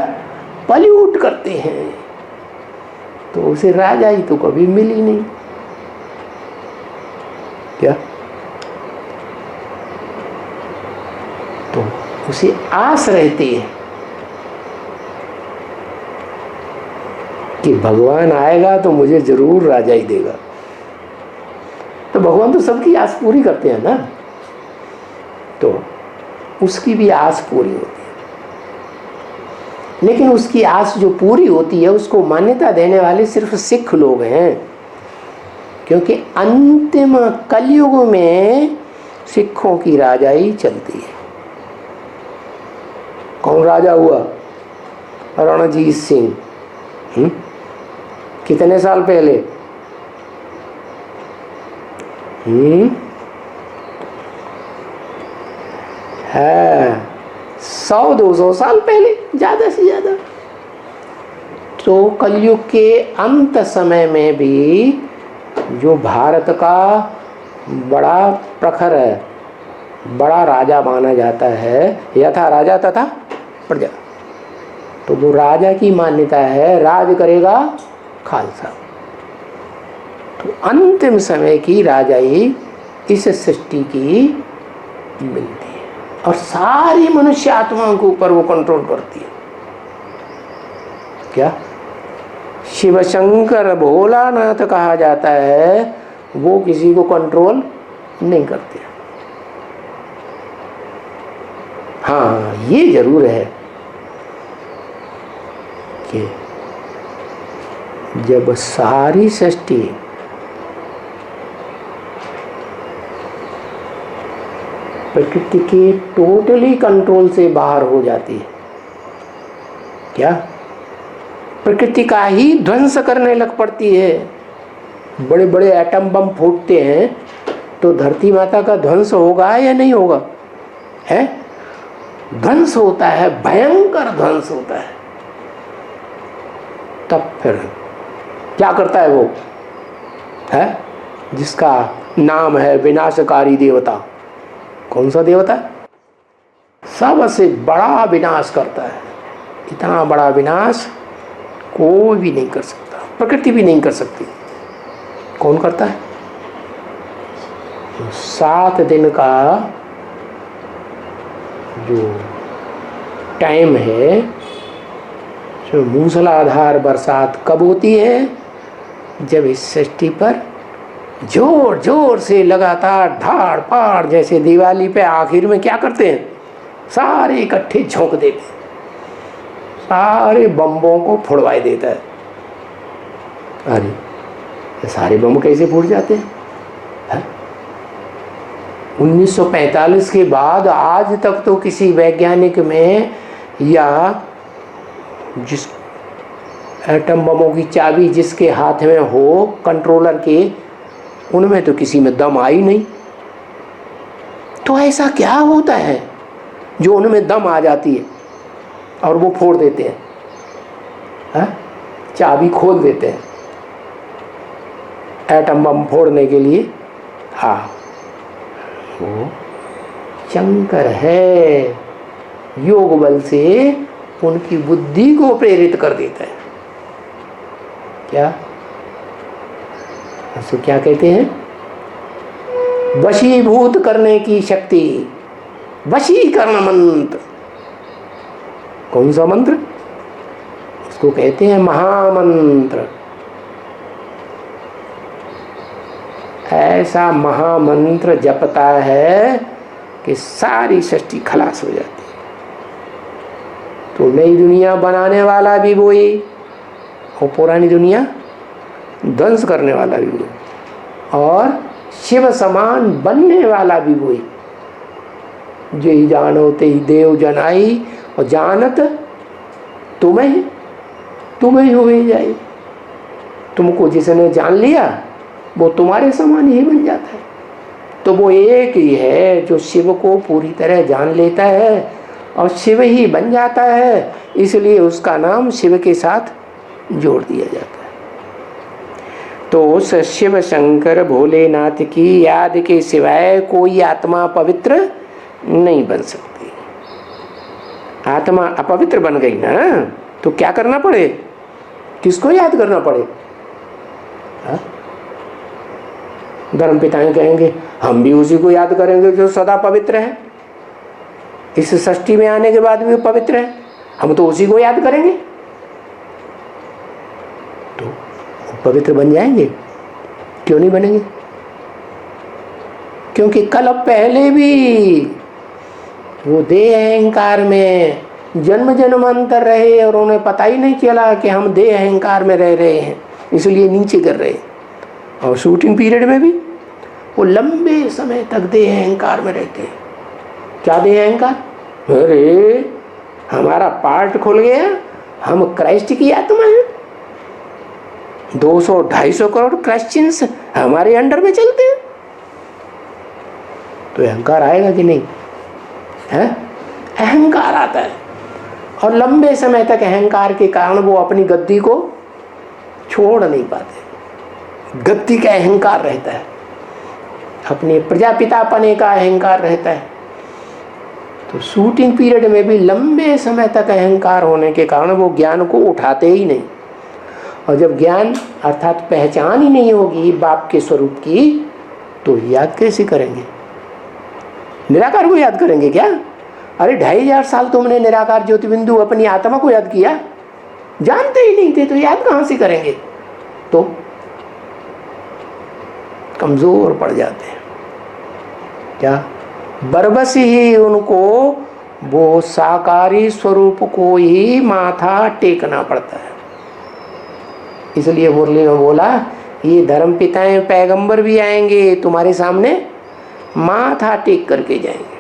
पॉल्यूट करते हैं। तो उसे राजाई तो कभी मिली नहीं क्या, तो उसे आस रहती है कि भगवान आएगा तो मुझे जरूर राजाई देगा। तो भगवान तो सबकी आस पूरी करते हैं ना, तो उसकी भी आस पूरी होती है। लेकिन उसकी आस जो पूरी होती है उसको मान्यता देने वाले सिर्फ सिख लोग हैं, क्योंकि अंतिम कलयुग में सिखों की राजाई चलती है। कौन राजा हुआ? रणजीत सिंह। कितने साल पहले? है 100-200 साल पहले, ज़्यादा से ज़्यादा। तो कलयुग के अंत समय में भी जो भारत का बड़ा प्रखर है, बड़ा राजा माना जाता है, यथा राजा तथा प्रजा, तो वो राजा की मान्यता है, राज करेगा खालसा। तो अंतिम समय की राजाई इस सृष्टि की मिलती है और सारी मनुष्य आत्माओं के ऊपर वो कंट्रोल करती है। क्या शिव शंकर भोलानाथ कहा जाता है, वो किसी को कंट्रोल नहीं करते। हाँ, ये जरूर है कि जब सारी सृष्टि प्रकृति के टोटली कंट्रोल से बाहर हो जाती है, क्या प्रकृति का ही ध्वंस करने लग पड़ती है, बड़े बड़े एटम बम फूटते हैं, तो धरती माता का ध्वंस होगा या नहीं होगा? है, ध्वंस होता है, भयंकर ध्वंस होता है। तब फिर क्या करता है वो, है जिसका नाम है विनाशकारी देवता। कौन सा देवता? सबसे बड़ा विनाश करता है। इतना बड़ा विनाश कोई भी नहीं कर सकता, प्रकृति भी नहीं कर सकती। कौन करता है? 7 दिन का जो टाइम है, जो मूसलाधार बरसात कब होती है? जब इस सृष्टि पर जोर जोर से लगातार धाड़ पाड़, जैसे दिवाली पे आखिर में क्या करते हैं, सारे इकट्ठे झोंक देते हैं, सारे बम्बों को फुड़वाई देता है। अरे ये सारे बम कैसे फूट जाते हैं? 1945 के बाद आज तक तो किसी वैज्ञानिक में, या जिस एटम बमों की चाबी जिसके हाथ में हो, कंट्रोलर के, उनमें तो किसी में दम आई नहीं। तो ऐसा क्या होता है जो उनमें दम आ जाती है और वो फोड़ देते हैं, चाबी खोल देते हैं एटम बम फोड़ने के लिए? हाँ, वो शंकर है, योग बल से उनकी बुद्धि को प्रेरित कर देता है। क्या उसको क्या कहते हैं? वशीभूत करने की शक्ति, वशीकरण मंत्र। कौन सा मंत्र? उसको कहते हैं महामंत्र। ऐसा महामंत्र जपता है कि सारी सृष्टि खलास हो जाती है। तो नई दुनिया बनाने वाला भी वही और पुरानी दुनिया ध्वंस करने वाला भी वही, और शिव समान बनने वाला भी वही। जे ही जानो ते ही देव जनाई, और जानत तुम्हें हुए जाए। तुमको जिसने जान लिया वो तुम्हारे समान ही बन जाता है। तो वो एक ही है जो शिव को पूरी तरह जान लेता है और शिव ही बन जाता है, इसलिए उसका नाम शिव के साथ जोड़ दिया जाता है। तो उस शिव शंकर भोलेनाथ की याद के सिवाय कोई आत्मा पवित्र नहीं बन सकती। आत्मा अपवित्र बन गई ना, तो क्या करना पड़े? किसको याद करना पड़े? धर्म पिताएं कहेंगे हम भी उसी को याद करेंगे जो सदा पवित्र है, इस सृष्टि में आने के बाद भी वो पवित्र है, हम तो उसी को याद करेंगे। तो पवित्र बन जाएंगे? क्यों नहीं बनेंगे? क्योंकि कल पहले भी वो देह अहंकार में जन्म जन्मांतर रहे और उन्हें पता ही नहीं चला कि हम देह अहंकार में रह रहे हैं, इसलिए नीचे कर रहे हैं। और शूटिंग पीरियड में भी वो लंबे समय तक देह अहंकार में रहते हैं। क्या देह अहंकार? अरे हमारा पार्ट खुल गया, हम क्राइस्ट की आत्मा हैं, 200-250 करोड़ क्रिश्चियंस हमारे अंडर में चलते हैं। तो अहंकार आएगा कि नहीं? है अहंकार आता है, और लंबे समय तक अहंकार के कारण वो अपनी गद्दी को छोड़ नहीं पाते। गद्दी का अहंकार रहता है, अपने प्रजापितापने का अहंकार रहता है। तो शूटिंग पीरियड में भी लंबे समय तक अहंकार होने के कारण वो ज्ञान को उठाते ही नहीं। और जब ज्ञान अर्थात पहचान ही नहीं होगी बाप के स्वरूप की, तो याद कैसे करेंगे? निराकार को याद करेंगे क्या? अरे 2500 साल तुमने निराकार ज्योतिबिंदु अपनी आत्मा को याद किया, जानते ही नहीं थे, तो याद कहाँ से करेंगे? तो कमजोर पड़ जाते हैं। क्या बरबस ही उनको वो साकारी स्वरूप को ही माथा टेकना पड़ता है। इसलिए मुरली में बोला ये धर्म पिताएं पैगंबर भी आएंगे तुम्हारे सामने माथा टेक करके जाएंगे।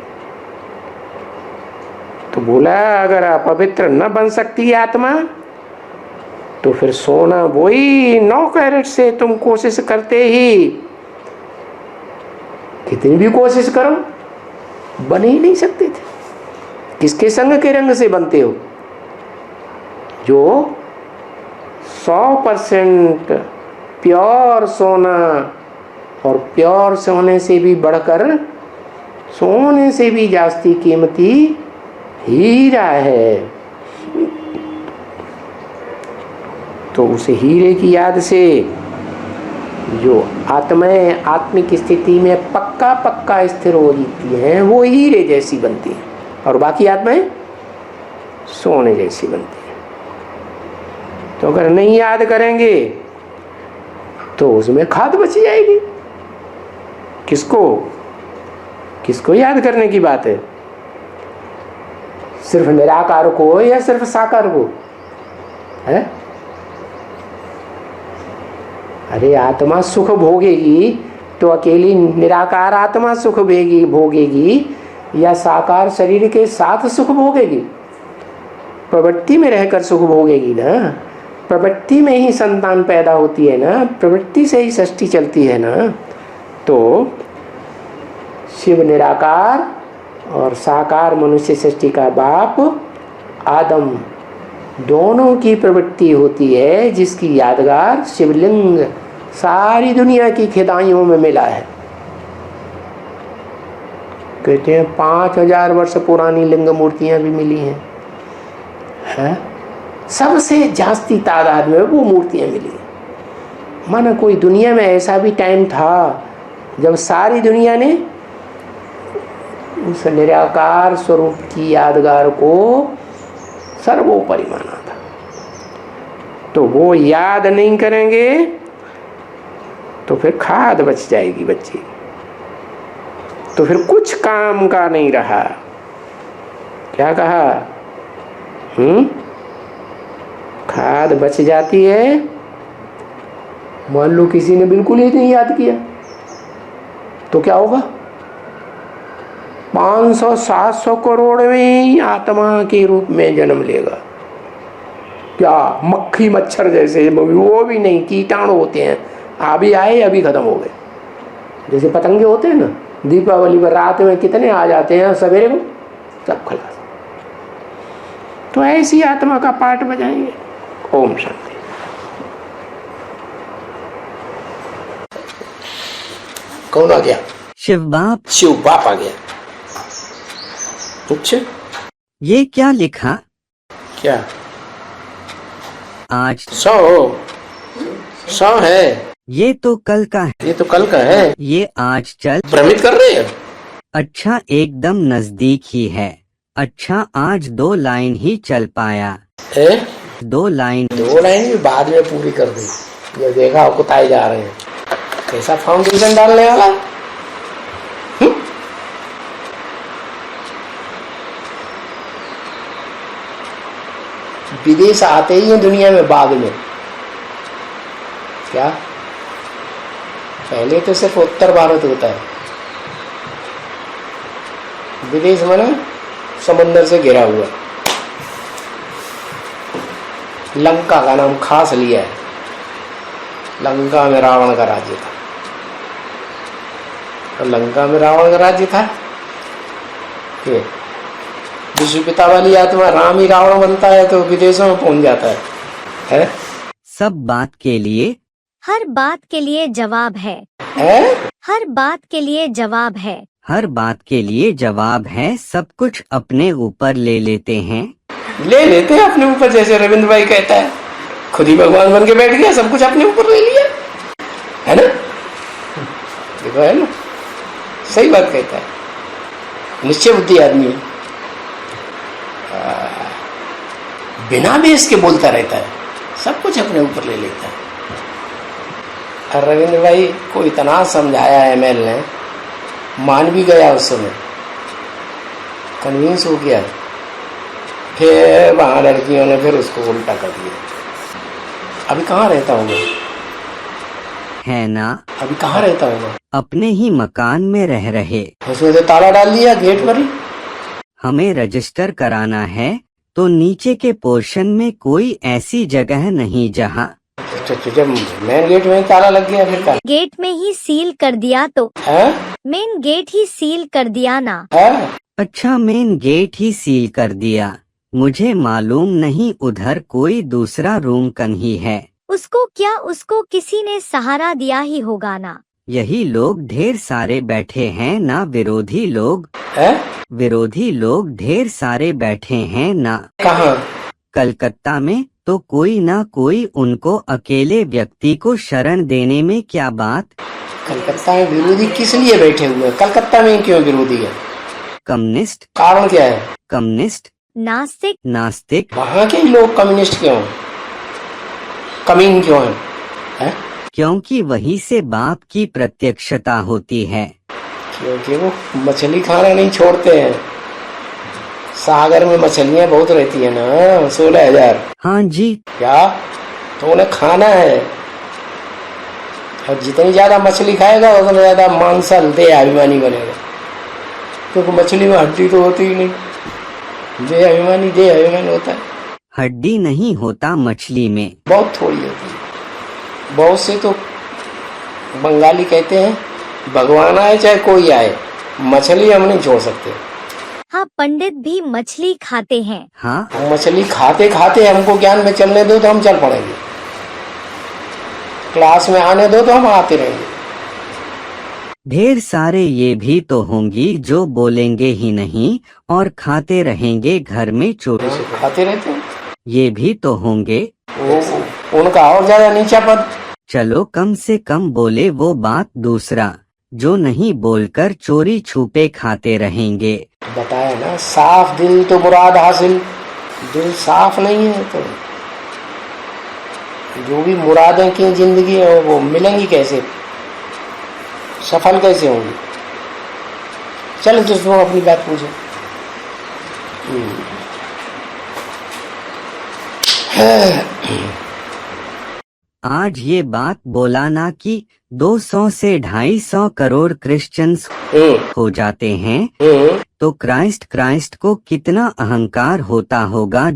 तो बोला अगर अपवित्र न बन सकती आत्मा तो फिर सोना वही 9 कैरेट से तुम कोशिश करते ही, कितनी भी कोशिश करो बन ही नहीं सकते थे। किसके संग के रंग से बनते हो? जो 100% प्योर सोना, और प्योर सोने से भी बढ़कर सोने से भी जास्ती कीमती हीरा है। तो उस हीरे की याद से जो आत्माएं आत्मिक स्थिति में पक्का स्थिर हो जाती हैं, वो हीरे जैसी बनती हैं, और बाकी आत्माएं सोने जैसी बनती हैं। तो अगर नहीं याद करेंगे तो उसमें खाद बच जाएगी। किसको याद करने की बात है? सिर्फ निराकार को या सिर्फ साकार को है? अरे आत्मा सुख भोगेगी तो अकेली निराकार आत्मा सुख भोगेगी या साकार शरीर के साथ सुख भोगेगी? प्रवृत्ति में रहकर सुख भोगेगी ना। प्रवृत्ति में ही संतान पैदा होती है ना, प्रवृत्ति से ही सृष्टि चलती है ना। तो शिव निराकार और साकार मनुष्य सृष्टि का बाप आदम दोनों की प्रवृत्ति होती है, जिसकी यादगार शिवलिंग सारी दुनिया की खिदाइयों में मिला है। कहते हैं 5000 वर्ष पुरानी लिंग मूर्तियां भी मिली हैं। सबसे जास्ती तादाद में वो मूर्तियां मिली हैं। माना कोई दुनिया में ऐसा भी टाइम था जब सारी दुनिया ने उस निराकार स्वरूप की यादगार को सर्वोपरि माना था। तो वो याद नहीं करेंगे तो फिर खाद बच जाएगी बच्चे, तो फिर कुछ काम का नहीं रहा। क्या कहा? खाद बच जाती है। मान लो किसी ने बिल्कुल ही नहीं याद किया तो क्या होगा? 500-700 करोड़ में ही आत्मा के रूप में जन्म लेगा। क्या मक्खी मच्छर जैसे, वो भी नहीं, कीटाणु होते हैं, अभी आए अभी खत्म हो गए। जैसे पतंगे होते हैं ना, दीपावली पर रात में कितने आ जाते हैं, सवेरे को सब खलास। तो ऐसी आत्मा का पाठ बजाएंगे। ओम शांति। कौन आ गया? शिव बाप। शिव बाप आ गया। अच्छा, ये क्या लिखा? क्या? आज 100 है। ये तो कल का है। ये तो कल का है। ये आज चल। भ्रमित कर रहे हैं। अच्छा, एकदम नजदीक ही है। अच्छा, आज 2 लाइन ही चल पाया। 2 लाइन भी बाद में पूरी कर दी। ये देखा कुताए जा रहे हैं, कैसा फाउंडेशन डालने वाला। विदेश आते ही हैं दुनिया में बाद में। क्या? पहले तो सिर्फ उत्तर भारत होता है, विदेश माने समुद्र से घिरा हुआ। लंका का नाम खास लिया है। लंका में रावण का राज्य था। और लंका में रावण का राज्य था। ये विश्व पिता वाली आत्मा राम ही रावण बनता है तो विदेशों में पहुंच जाता है? सब बात के लिए, हर बात के लिए जवाब है। हर बात के लिए जवाब है। हर बात के लिए जवाब है। सब कुछ अपने ऊपर ले लेते हैं। ले लेते हैं अपने ऊपर, जैसे रविंद्र भाई कहता है, खुद ही भगवान बन के बैठ गया, सब कुछ अपने ऊपर ले लिया, है ना? देखो, है ना, सही बात कहता है। निश्चय बुद्धि आदमी है, बिना बेस के बोलता रहता है, सब कुछ अपने ऊपर ले लेता है। और रविंद्र भाई को इतना समझाया एमएल ने, मान भी गया, उस समय कन्विंस हो गया। फिर वहाँ लड़कियों ने फिर उसको उल्टा कर दिया। अभी कहाँ रहता होगा? है ना? अभी कहाँ रहता होगा? अपने ही मकान में रह रहे। उसमें तो ताला डाल दिया गेट पर ही। हमें रजिस्टर कराना है तो नीचे के पोर्शन में कोई ऐसी जगह नहीं जहाँ। जब मेन गेट में ताला लग गया फिर क्या? गेट में ही सील कर दिया तो मेन गेट ही सील कर दिया ना। अच्छा, मेन गेट ही सील कर दिया। मुझे मालूम नहीं उधर कोई दूसरा रूम कहीं है। उसको क्या, उसको किसी ने सहारा दिया ही होगा ना। यही लोग ढेर सारे बैठे हैं ना, विरोधी लोग। विरोधी लोग ढेर सारे बैठे हैं ना। कहाँ? कलकत्ता में। तो कोई ना कोई उनको अकेले व्यक्ति को शरण देने में क्या बात। कलकत्ता में विरोधी किस लिए बैठे हुए हैं? कलकत्ता में क्यों विरोधी है? कम्युनिस्ट। कारण क्या है? कम्युनिस्ट, नास्तिक। नास्तिक। वहाँ के लोग कम्युनिस्ट क्यों, कमीन क्यों है? क्योंकि वहीं से बाप की प्रत्यक्षता होती है। क्योंकि वो मछली खाना नहीं छोड़ते हैं। सागर में मछलियाँ बहुत रहती है ना, 16,000। हाँ जी। क्या? तो उन्हें खाना है, और जितनी ज्यादा मछली खाएगा उतना ज्यादा मांसल दे अभिमानी बनेगा। क्योंकि मछली में हड्डी तो होती ही नहीं। दे अभिमानी होता है। हड्डी नहीं होता मछली में, बहुत थोड़ी होती है। बहुत से तो बंगाली कहते हैं, भगवान आए चाहे कोई आए, मछली हम नहीं छोड़ सकते। हाँ, पंडित भी मछली खाते हैं। हाँ, मछली खाते खाते हमको ज्ञान में चलने दो तो हम चल पड़ेंगे। क्लास में आने दो तो हम आते रहेंगे। ढेर सारे ये भी तो होंगी जो बोलेंगे ही नहीं और खाते रहेंगे घर में चोरी से। खाते रहते हैं, ये भी तो होंगे। वो उनका और ज्यादा नीचा पद। चलो, कम से कम बोले वो बात। दूसरा, जो नहीं बोलकर चोरी छुपे खाते रहेंगे। बताया ना, साफ दिल तो मुराद हासिल। दिल साफ नहीं है तो जो भी मुरादें की जिंदगी है वो मिलेंगी कैसे? सफल कैसे होंगी? चलो दोस्तों अपनी बात पूछो। आज ये बात बोला ना कि 200 से 250 करोड़ क्रिश्चियंस हो जाते हैं, तो क्राइस्ट को कितना अहंकार होता होगा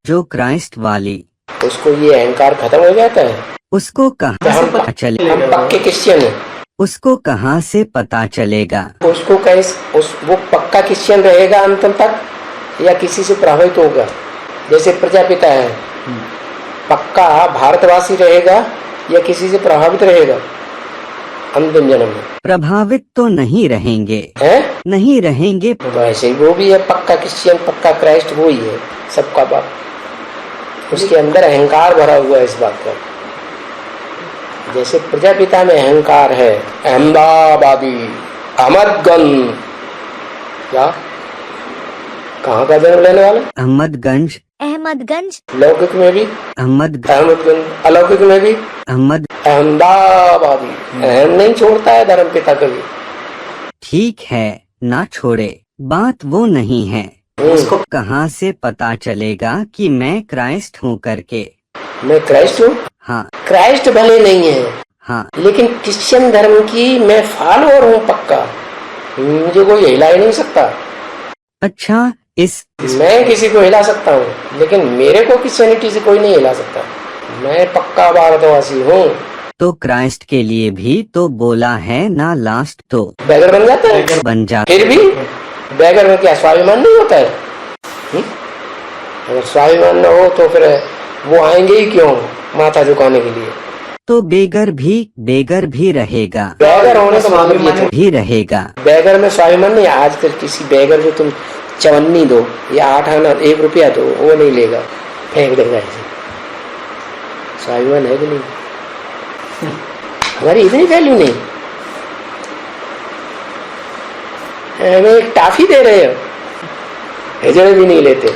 जो क्राइस्ट वाली। उसको ये अहंकार खत्म हो जाता है। उसको कहाँ से पता हम चलेगा? पक्के क्रिश्चियन हैं। उसको कहाँ से पता चलेगा? उसको कैसे वो पक्का क्रिश्चियन रहेगा अंत तक या किसी से प्रभावित होगा? जैसे प्रजापिता है, पक्का भारतवासी रहेगा या किसी से प्रभावित रहेगा अंतिम जन्म में? प्रभावित तो नहीं रहेंगे, नहीं रहेंगे। वैसे ही वो भी है पक्का क्रिश्चियन, पक्का क्राइस्ट, वो ही है सबका बाप। उसके अंदर अहंकार भरा हुआ है इस बात का। जैसे प्रजापिता में अहंकार है, अहमदाबादी, अहमदगंज, क्या कहाँ का जन्म लेने वाला? अहमदगंज। अहमदगंज। लौकिक में भी अहमदगंज, अलौकिक में भी अहमदाबादी। अहम नहीं छोड़ता है धर्म पिता कभी। ठीक है, ना छोड़े, बात वो नहीं है। उसको कहाँ से पता चलेगा कि मैं क्राइस्ट हूँ करके? मैं क्राइस्ट हूँ? हाँ। क्राइस्ट भले नहीं है, हाँ, लेकिन क्रिश्चियन धर्म की मैं फॉलोअर हूँ पक्का। मुझे कोई हिला ही नहीं सकता। अच्छा, मैं किसी को हिला सकता हूँ, लेकिन मेरे को क्रिश्चियनिटी से कोई नहीं हिला सकता। मैं पक्का भारतवासी हूँ। तो क्राइस्ट के लिए भी तो बोला है ना, लास्ट तो बैगर बन जाता है। बन जाता। फिर भी बैगर में क्या स्वाभिमान नहीं होता है? अगर स्वाभिमान न हो तो फिर वो आएंगे ही क्यों माथा झुकाने के लिए? तो बेगर भी रहेगा। बैगर होने का मतलब ये था, भी रहेगा। बैगर में स्वाभिमान नहीं। आज तक किसी बैगर को तुम चवन्नी दो या 8 आना 1 रुपया दो, वो नहीं लेगा, फेंक देगा ऐसे। स्वाभिमान है कि नहीं? हमारी इतनी वैल्यू नहीं। हमें एक टाफी दे रहे हो, हिजड़े भी नहीं लेते।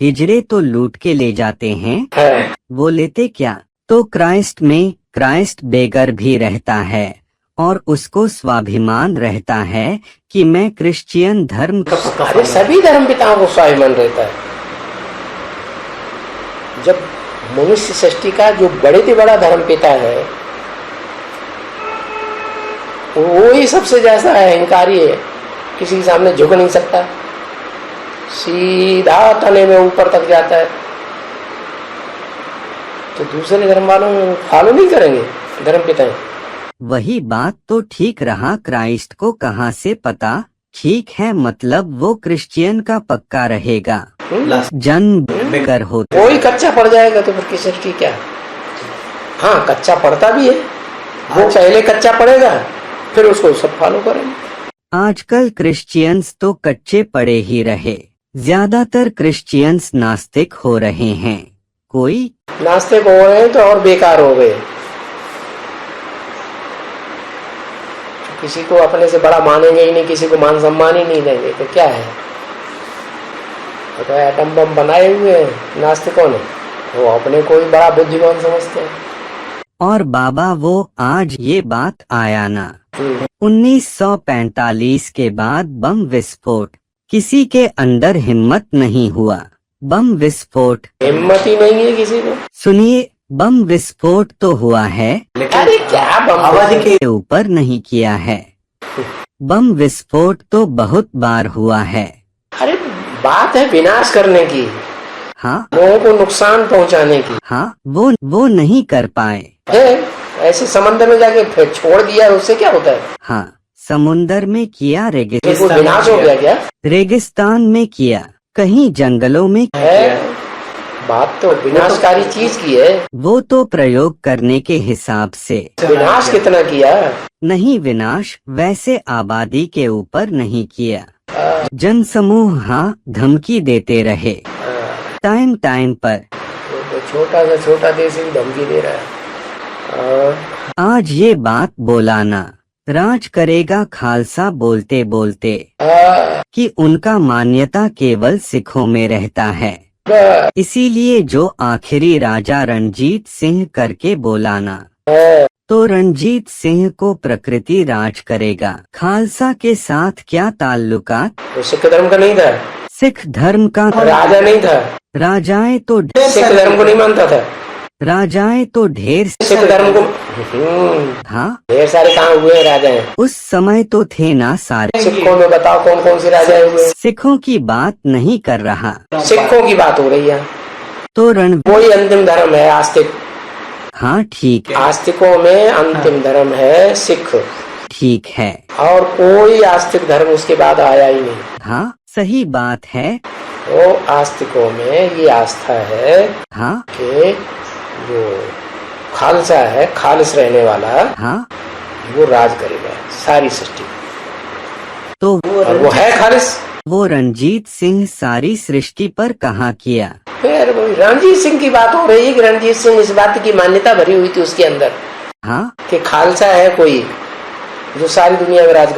हिजड़े तो लूट के ले जाते हैं। हाँ। वो लेते क्या? तो क्राइस्ट बेगर भी रहता है और उसको स्वाभिमान रहता है कि मैं क्रिश्चियन धर्म। अरे सभी धर्म पिताओं को स्वाभिमान रहता है। जब मनुष्य सृष्टि का जो बड़े से बड़ा धर्म पिता है, वो ही सबसे ज्यादा अहंकारी है, किसी के सामने झुक नहीं सकता, सीधा तने में ऊपर तक जाता है। तो दूसरे धर्म वालों फॉलो नहीं करेंगे धर्म पिता। वही बात तो ठीक रहा, क्राइस्ट को कहाँ से पता? ठीक है, मतलब वो क्रिश्चियन का पक्का रहेगा, जन्म कर होता। कोई कच्चा पड़ जाएगा तो फिर किस की क्या? हाँ, कच्चा पड़ता भी है, वो पहले कच्चा पड़ेगा फिर उसको सब फॉलो करेंगे। आजकल क्रिश्चियंस तो कच्चे पड़े ही रहे, ज्यादातर क्रिश्चियंस नास्तिक हो रहे हैं। कोई नास्तिक हो रहे हैं तो और बेकार हो गए। किसी को अपने से बड़ा मानेंगे ही नहीं, किसी को मान सम्मान ही नहीं देंगे, तो क्या है? तो एटम बम बनाए हुए हैं नास्तिकों ने, वो अपने को ही बड़ा बुद्धिमान समझते हैं। और बाबा वो आज ये बात आया ना, 1945 के बाद बम विस्फोट, किसी के अंदर हिम्मत नहीं हुआ। बम विस्फोट, हिम्मत ही नहीं है किसी को। सुनिए, बम विस्फोट तो हुआ है, अरे क्या बम आबादी के ऊपर नहीं किया है। बम विस्फोट तो बहुत बार हुआ है। अरे बात है विनाश करने की, हाँ, लोगों को नुकसान पहुंचाने की। हाँ, वो नहीं कर पाए। ऐसे समंदर में जाके फिर छोड़ दिया, उससे क्या होता है? हाँ, समुंदर में किया, विनाश हो गया क्या? रेगिस्तान में किया, कहीं जंगलों में है। बात तो विनाशकारी चीज की है। वो तो प्रयोग करने के हिसाब से विनाश कितना किया? नहीं, विनाश वैसे आबादी के ऊपर नहीं किया। जनसमूह हाँ धमकी देते रहे टाइम पर। तो छोटा सा छोटा देश भी धमकी दे रहा है। आज ये बात बोलाना, राज करेगा खालसा बोलते बोलते कि उनका मान्यता केवल सिखों में रहता है, इसीलिए जो आखिरी राजा रणजीत सिंह करके बोलाना। तो रणजीत सिंह को प्रकृति राज करेगा। खालसा के साथ क्या ताल्लुकात? वो सिख धर्म का नहीं था, सिख धर्म का राजा नहीं था, राजाएं तो सिख धर्म को नहीं मानता था, राजाएं तो ढेर सिख धर्म को हाँ ढेर सारे कहाँ हुए हैं राजा हैं? उस समय तो थे ना सारे। सिखों में बताओ कौन कौन से राजा हुए? सिखों की बात नहीं कर रहा, सिखों की बात हो रही है। तो रण कोई अंतिम धर्म है आस्तिक, हाँ ठीक है, आस्तिकों में अंतिम धर्म है सिख, ठीक है, और कोई आस्तिक धर्म उसके बाद आया ही नहीं। हाँ सही बात है, तो आस्तिकों में ये आस्था है हाँ कि जो खालसा है, खालिस रहने वाला, हाँ वो राज करेगा सारी सृष्टि, तो और वो है खालिस। वो रणजीत सिंह सारी सृष्टि पर कहाँ किया? फिर रणजीत सिंह की बात हो रही है कि रणजीत सिंह इस बात की मान्यता भरी हुई थी उसके अंदर हाँ कि खालसा है कोई जो सारी दुनिया में राज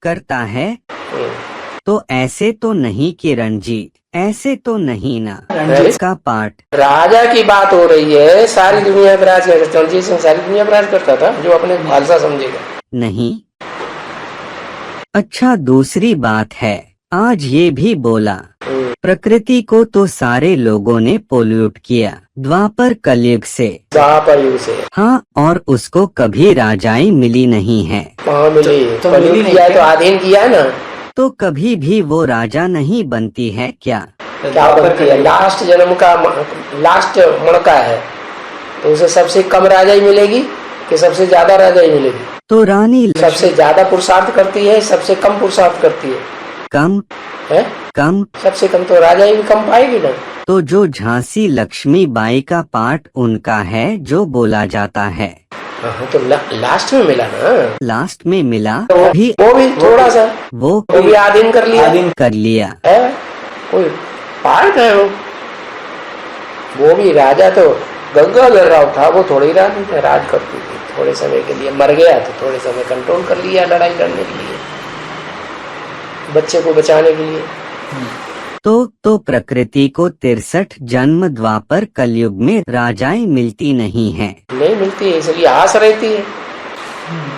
करता है। तो ऐसे तो नहीं कि रंजीत, ऐसे तो नहीं ना, रंजीत का पाठ राजा की बात हो रही है, सारी दुनिया में राज करता। रणजीत सिंह सारी दुनिया में राज करता था, जो अपने खालसा समझेगा नहीं। अच्छा दूसरी बात है, आज ये भी बोला प्रकृति को तो सारे लोगों ने पोल्यूट किया द्वापर कलयुग से, द्वापर युग से। हाँ, और उसको कभी राजाई मिली नहीं है। कहाँ मिली? तो मिली किया है तो अधीन किया है ना। तो कभी भी वो राजा नहीं बनती है क्या? क्या बनती है? लास्ट जन्म का लास्ट मणका है, तो उसे सबसे कम राजाई मिलेगी कि सबसे ज्यादा राजाई मिलेगी? तो रानी सबसे ज्यादा पुरुषार्थ करती है, सबसे कम पुरुषार्थ करती है? कम है कम। सबसे कम तो राजाई भी कम पाएगी ना। तो जो झांसी लक्ष्मी बाई का पाठ उनका है जो बोला जाता है। हाँ, तो लास्ट में मिला ना। लास्ट में मिला तो वो भी थोड़ा सा वो भी आधीन कर लिया है। कोई पार्ट है वो भी राजा तो गंगाधर राव था, वो थोड़ी राज करती थी, थोड़े समय के लिए मर गया तो थोड़े समय कंट्रोल कर लिया लड़ाई लड़ने के लिए, बच्चे को बचाने के लिए। तो प्रकृति को 63 जन्म द्वापर कलयुग में राजाएं मिलती नहीं है। नहीं मिलती है, इसलिए आस रहती है।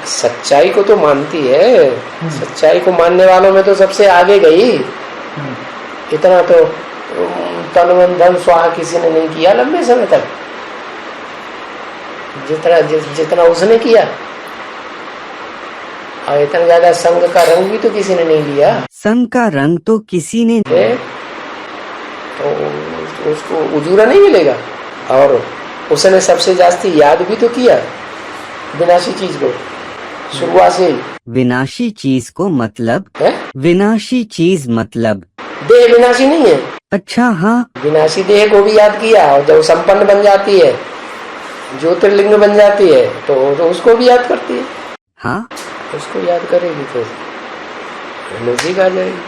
सच्चाई को तो मानती है, सच्चाई को मानने वालों में तो सबसे आगे गई। इतना तो तन मन धन स्वाहा किसी ने नहीं किया लंबे समय तक, जितना उसने किया। और इतना ज्यादा संघ का रंग भी तो किसी ने नहीं लिया। संघ का रंग तो किसी ने तो उसको उजूरा नहीं मिलेगा। और उसने सबसे जास्ती याद भी तो किया विनाशी चीज को शुरुआत से। विनाशी चीज को मतलब है? विनाशी चीज मतलब देह विनाशी नहीं है। अच्छा हाँ, विनाशी देह को भी याद किया, और जब संपन्न बन जाती है, ज्योतिर्लिंग बन जाती है, तो उसको भी याद करती है। हाँ, उसको याद करेगी तो नजदीक आ जाएगी।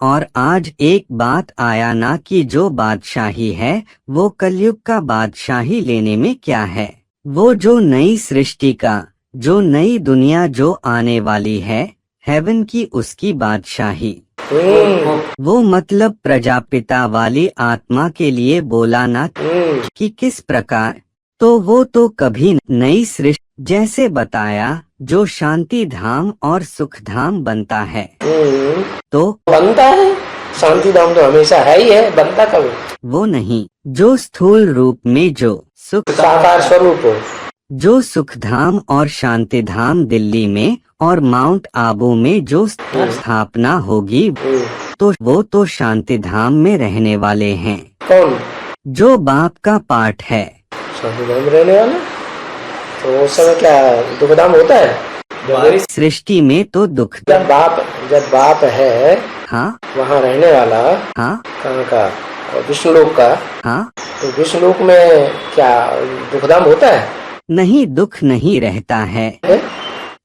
और आज एक बात आया ना कि जो बादशाही है वो कलयुग का बादशाही लेने में क्या है? वो जो नई सृष्टि का, जो नई दुनिया जो आने वाली है, हेवन की, उसकी बादशाही। वो मतलब प्रजापिता वाली आत्मा के लिए बोला ना कि किस प्रकार। तो वो तो कभी नई सृष्टि जैसे बताया जो शांति धाम और सुख धाम बनता है। तो बनता है शांति धाम तो हमेशा है ही है, बनता कब? वो नहीं, जो स्थूल रूप में जो सुख साकार स्वरूप हो, जो सुख धाम और शांति धाम दिल्ली में और माउंट आबू में जो स्थापना होगी, तो वो तो शांति धाम में रहने वाले हैं। कौन? जो बाप का पाठ है शांति धाम रहने वाला। तो उस समय क्या दुखधाम होता है? सृष्टि में तो दुख। जब बाप है हाँ, वहाँ रहने वाला, हाँ, कहाँ का? विष्णुलोक का। हाँ, तो विष्णुलोक में क्या दुखधाम होता है? नहीं, दुख नहीं रहता है,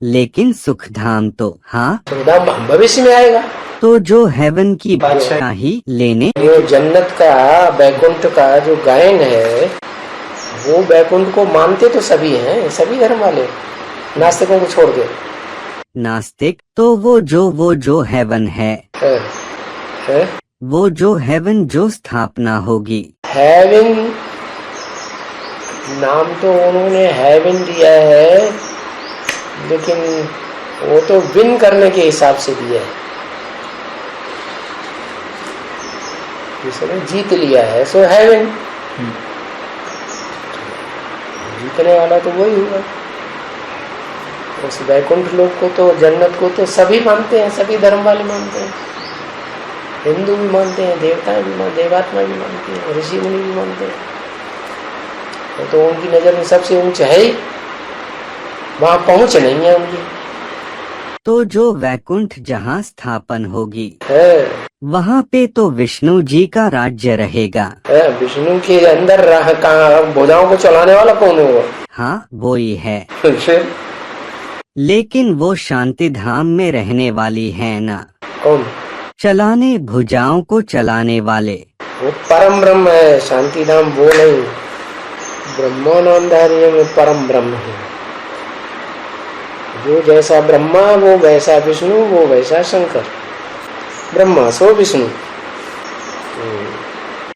लेकिन सुख धाम तो हाँ, सुखधाम भविष्य में आएगा। तो जो हेवन की बादशाही लेने, जो जन्नत का बैकुंठ का जो गायन है, वो बैकुंठ को मानते तो सभी हैं, सभी धर्म वाले, नास्तिकों को छोड़ के। नास्तिक तो वो जो हेवन है, वो जो हेवन जो स्थापना होगी। हेवन नाम तो उन्होंने हेवन दिया है, लेकिन वो तो विन करने के हिसाब से दिया है, जिसने जीत लिया है सो हेवन। जीतने वाला तो वही हुआ। उस वैकुंठ लोक को तो, जन्नत को तो सभी मानते हैं, सभी धर्म वाले मानते हैं, हिंदू भी मानते हैं, देवताएं भी मानते, देवात्मा भी मानते हैं, ऋषि मुनि भी मानते हैं। तो उनकी नजर में सबसे ऊंच है ही, वहां पहुंच नहीं है उनकी। तो जो वैकुंठ जहाँ स्थापन होगी है, वहाँ पे तो विष्णु जी का राज्य रहेगा। विष्णु के अंदर रह कहाँ, भुजाओं को चलाने वाला कौन है वो? हाँ वो ही है, फिर लेकिन वो शांति धाम में रहने वाली है ना। कौन? चलाने, भुजाओं को चलाने वाले वो परम ब्रह्म है, शांति धाम वो नहीं। ब्रह्मानंदार्य में परम ब्रह्म है। जो जैसा ब्रह्मा वो वैसा विष्णु, वो वैसा शंकर। ब्रह्मा सो विष्णु।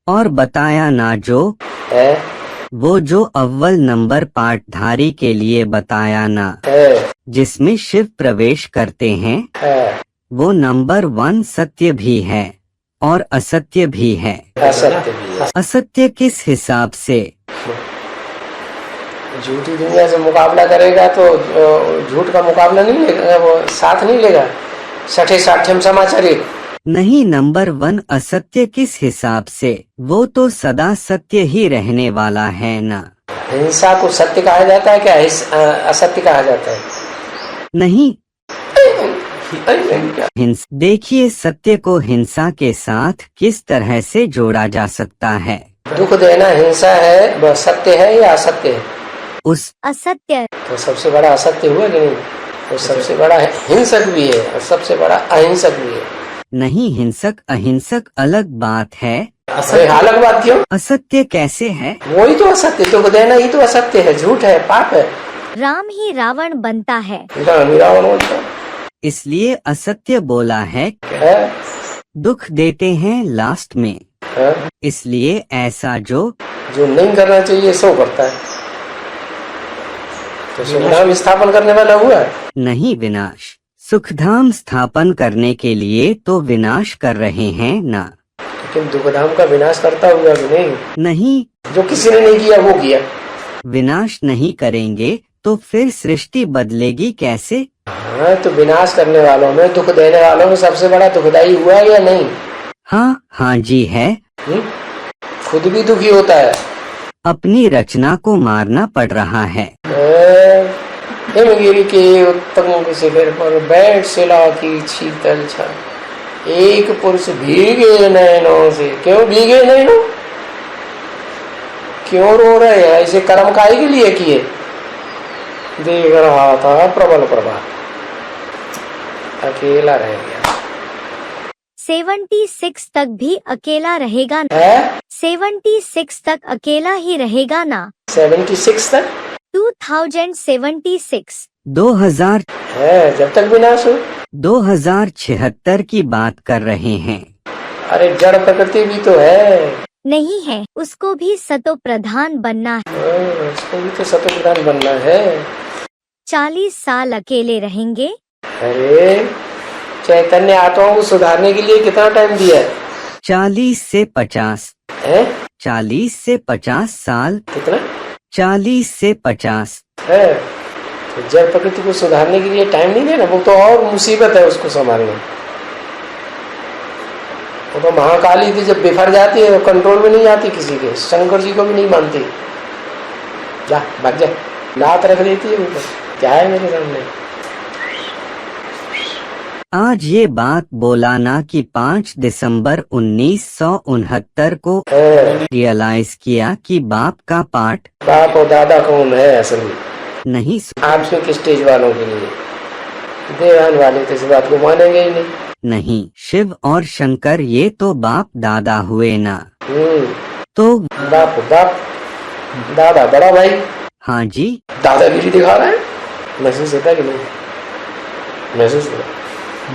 और बताया ना जो है, वो जो अव्वल नंबर पाठधारी के लिए बताया ना, है, जिसमें शिव प्रवेश करते हैं, है। वो नंबर 1 सत्य भी है और असत्य भी है। असत्य भी है। असत्य किस हिसाब से? झूठी दुनिया से मुकाबला करेगा तो झूठ का मुकाबला नहीं लेगा, वो साथ नहीं लेगा। सठे साठ्यम समाचारी नहीं, नंबर 1 असत्य किस हिसाब से? वो तो सदा सत्य ही रहने वाला है ना। हिंसा को सत्य कहा जाता है क्या? असत्य कहा जाता है? नहीं, देखिए सत्य को हिंसा के साथ किस तरह से जोड़ा जा सकता है। दुख देना हिंसा है, वह सत्य है या असत्य है? उस असत्य। तो सबसे बड़ा असत्य हुआ कि नहीं? तो सबसे बड़ा हिंसक भी है और सबसे बड़ा अहिंसक भी है। नहीं, हिंसक अहिंसक अलग बात है। अरे अलग बात क्यों? असत्य कैसे है? वही तो असत्य, दुख देना ही तो असत्य है, झूठ है, पाप है। राम ही रावण बनता है। रावण बनता है। इसलिए असत्य बोला है। दुख देते हैं लास्ट में, इसलिए ऐसा जो नहीं करना चाहिए सो करता है। तो सुखधाम स्थापन करने वाला हुआ? नहीं, विनाश। सुखधाम स्थापन करने के लिए तो विनाश कर रहे हैं ना। लेकिन दुखधाम का विनाश करता हुआ भी नहीं। नहीं, जो किसी ने नहीं किया वो किया। विनाश नहीं करेंगे तो फिर सृष्टि बदलेगी कैसे? हाँ, तो विनाश करने वालों में, दुख देने वालों में सबसे बड़ा दुखदाई हुआ या नहीं? हाँ हाँ जी है। खुद भी दुखी होता है। अपनी रचना को मारना पड़ रहा है। हिमगिरी के उत्तम शिखर पर बैठ शिला की शीतल छा, एक पुरुष भीगे नैनों से। क्यों भीगे नैनों? क्यों रो रहे हैं? ऐसे कर्म काहे के लिए किए? देख रहा था प्रबल प्रभात, अकेला रह गया। 76 तक भी अकेला रहेगा ना? 76 तक अकेला ही रहेगा ना? 76 तक? 2076। 2000 है, जब तक विनाश हो। 2076 की बात कर रहे हैं। अरे जड़ प्रकृति भी तो है। नहीं है, उसको भी सतो प्रधान बनना है। उसको भी तो सतो प्रधान बनना है। 40 साल अकेले रहेंगे। अरे चैतन्य आत्माओं को सुधारने के लिए कितना टाइम दिया है? 40 से 50 है? 40 से 50 साल। कितना? 40 से 50 है। तो जड़ प्रकृति को सुधारने के लिए टाइम नहीं देना, वो तो और मुसीबत है उसको संभालना। वो तो महाकाली थी, जब बिफर जाती है तो कंट्रोल में नहीं आती किसी के, शंकर जी को भी नहीं मानती। जा भाग जा, लात रख देती है ऊपर। क्या है मेरे सामने? आज ये बात बोला ना कि 5 दिसंबर 1969 को रियलाइज किया कि बाप का पाठ। बाप और दादा कौन है असल में? नहीं, आत्मिक स्टेज वालों के लिए। देवान वाले तो इस बात को मानेंगे ही नहीं। नहीं, शिव और शंकर ये तो बाप दादा हुए ना। तो बाप दादा बड़ा भाई। हाँ जी। दादागिरी दिखा रहा है। महसूस होता है कि नहीं?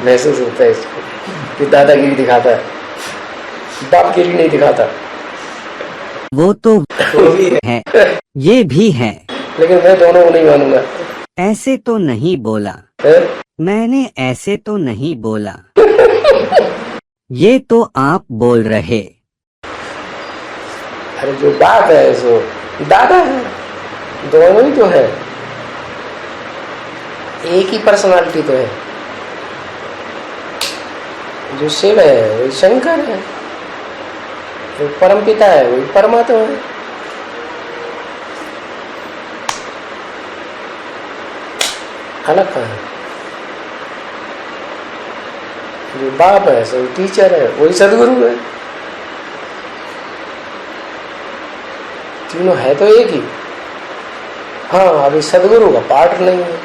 महसूस होता है इसको कि दादागिरी दिखाता है, बापगिरी नहीं दिखाता। वो तो वो भी है, ये भी है। लेकिन मैं दोनों को नहीं मानूंगा। ऐसे तो नहीं बोला, है? मैंने ऐसे तो नहीं बोला, ये तो आप बोल रहे। अरे जो बात है सो दादा है, दोनों ही तो है, एक ही पर्सनालिटी तो है। जो शिव है वही शंकर है, जो परम पिता है वही परमात्मा है। अलग कहाँ है? जो बाप है सो टीचर है, वही सदगुरु है। तीनों है तो एक ही। हाँ, अभी सदगुरु का पार्ट नहीं है।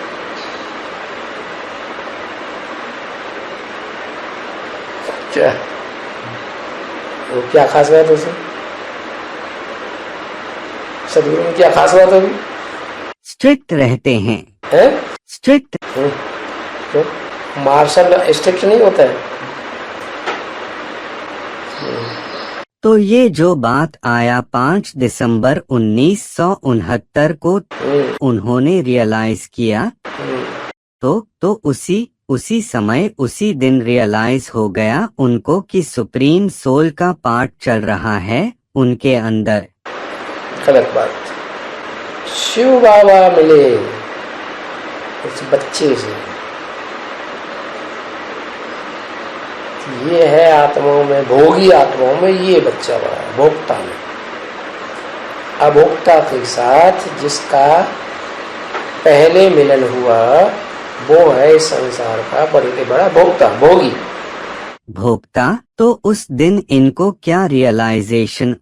क्या वो क्या खास बात है उसमें? सदगुरु में क्या खास बात होगी? स्ट्रिक्ट रहते हैं, है? स्ट्रिक्ट। क्यों? मार्शल स्ट्रिक्ट नहीं होता है। तो ये जो बात आया 5 दिसंबर 1969 को उन्होंने रियलाइज किया, तो उसी समय उसी दिन रियलाइज हो गया उनको कि सुप्रीम सोल का पार्ट चल रहा है उनके अंदर। गलत बात। शिव बाबा मिले उस बच्चे से, ये है आत्माओं में, भोगी आत्माओं में ये बच्चा बड़ा है, भोक्ता में। अभोक्ता के साथ जिसका पहले मिलन हुआ वो है इस संसार का बड़े से बड़ा भोक्ता, भोगी। भोक्ता। तो उस दिन इनको क्या रियलाइजेशन,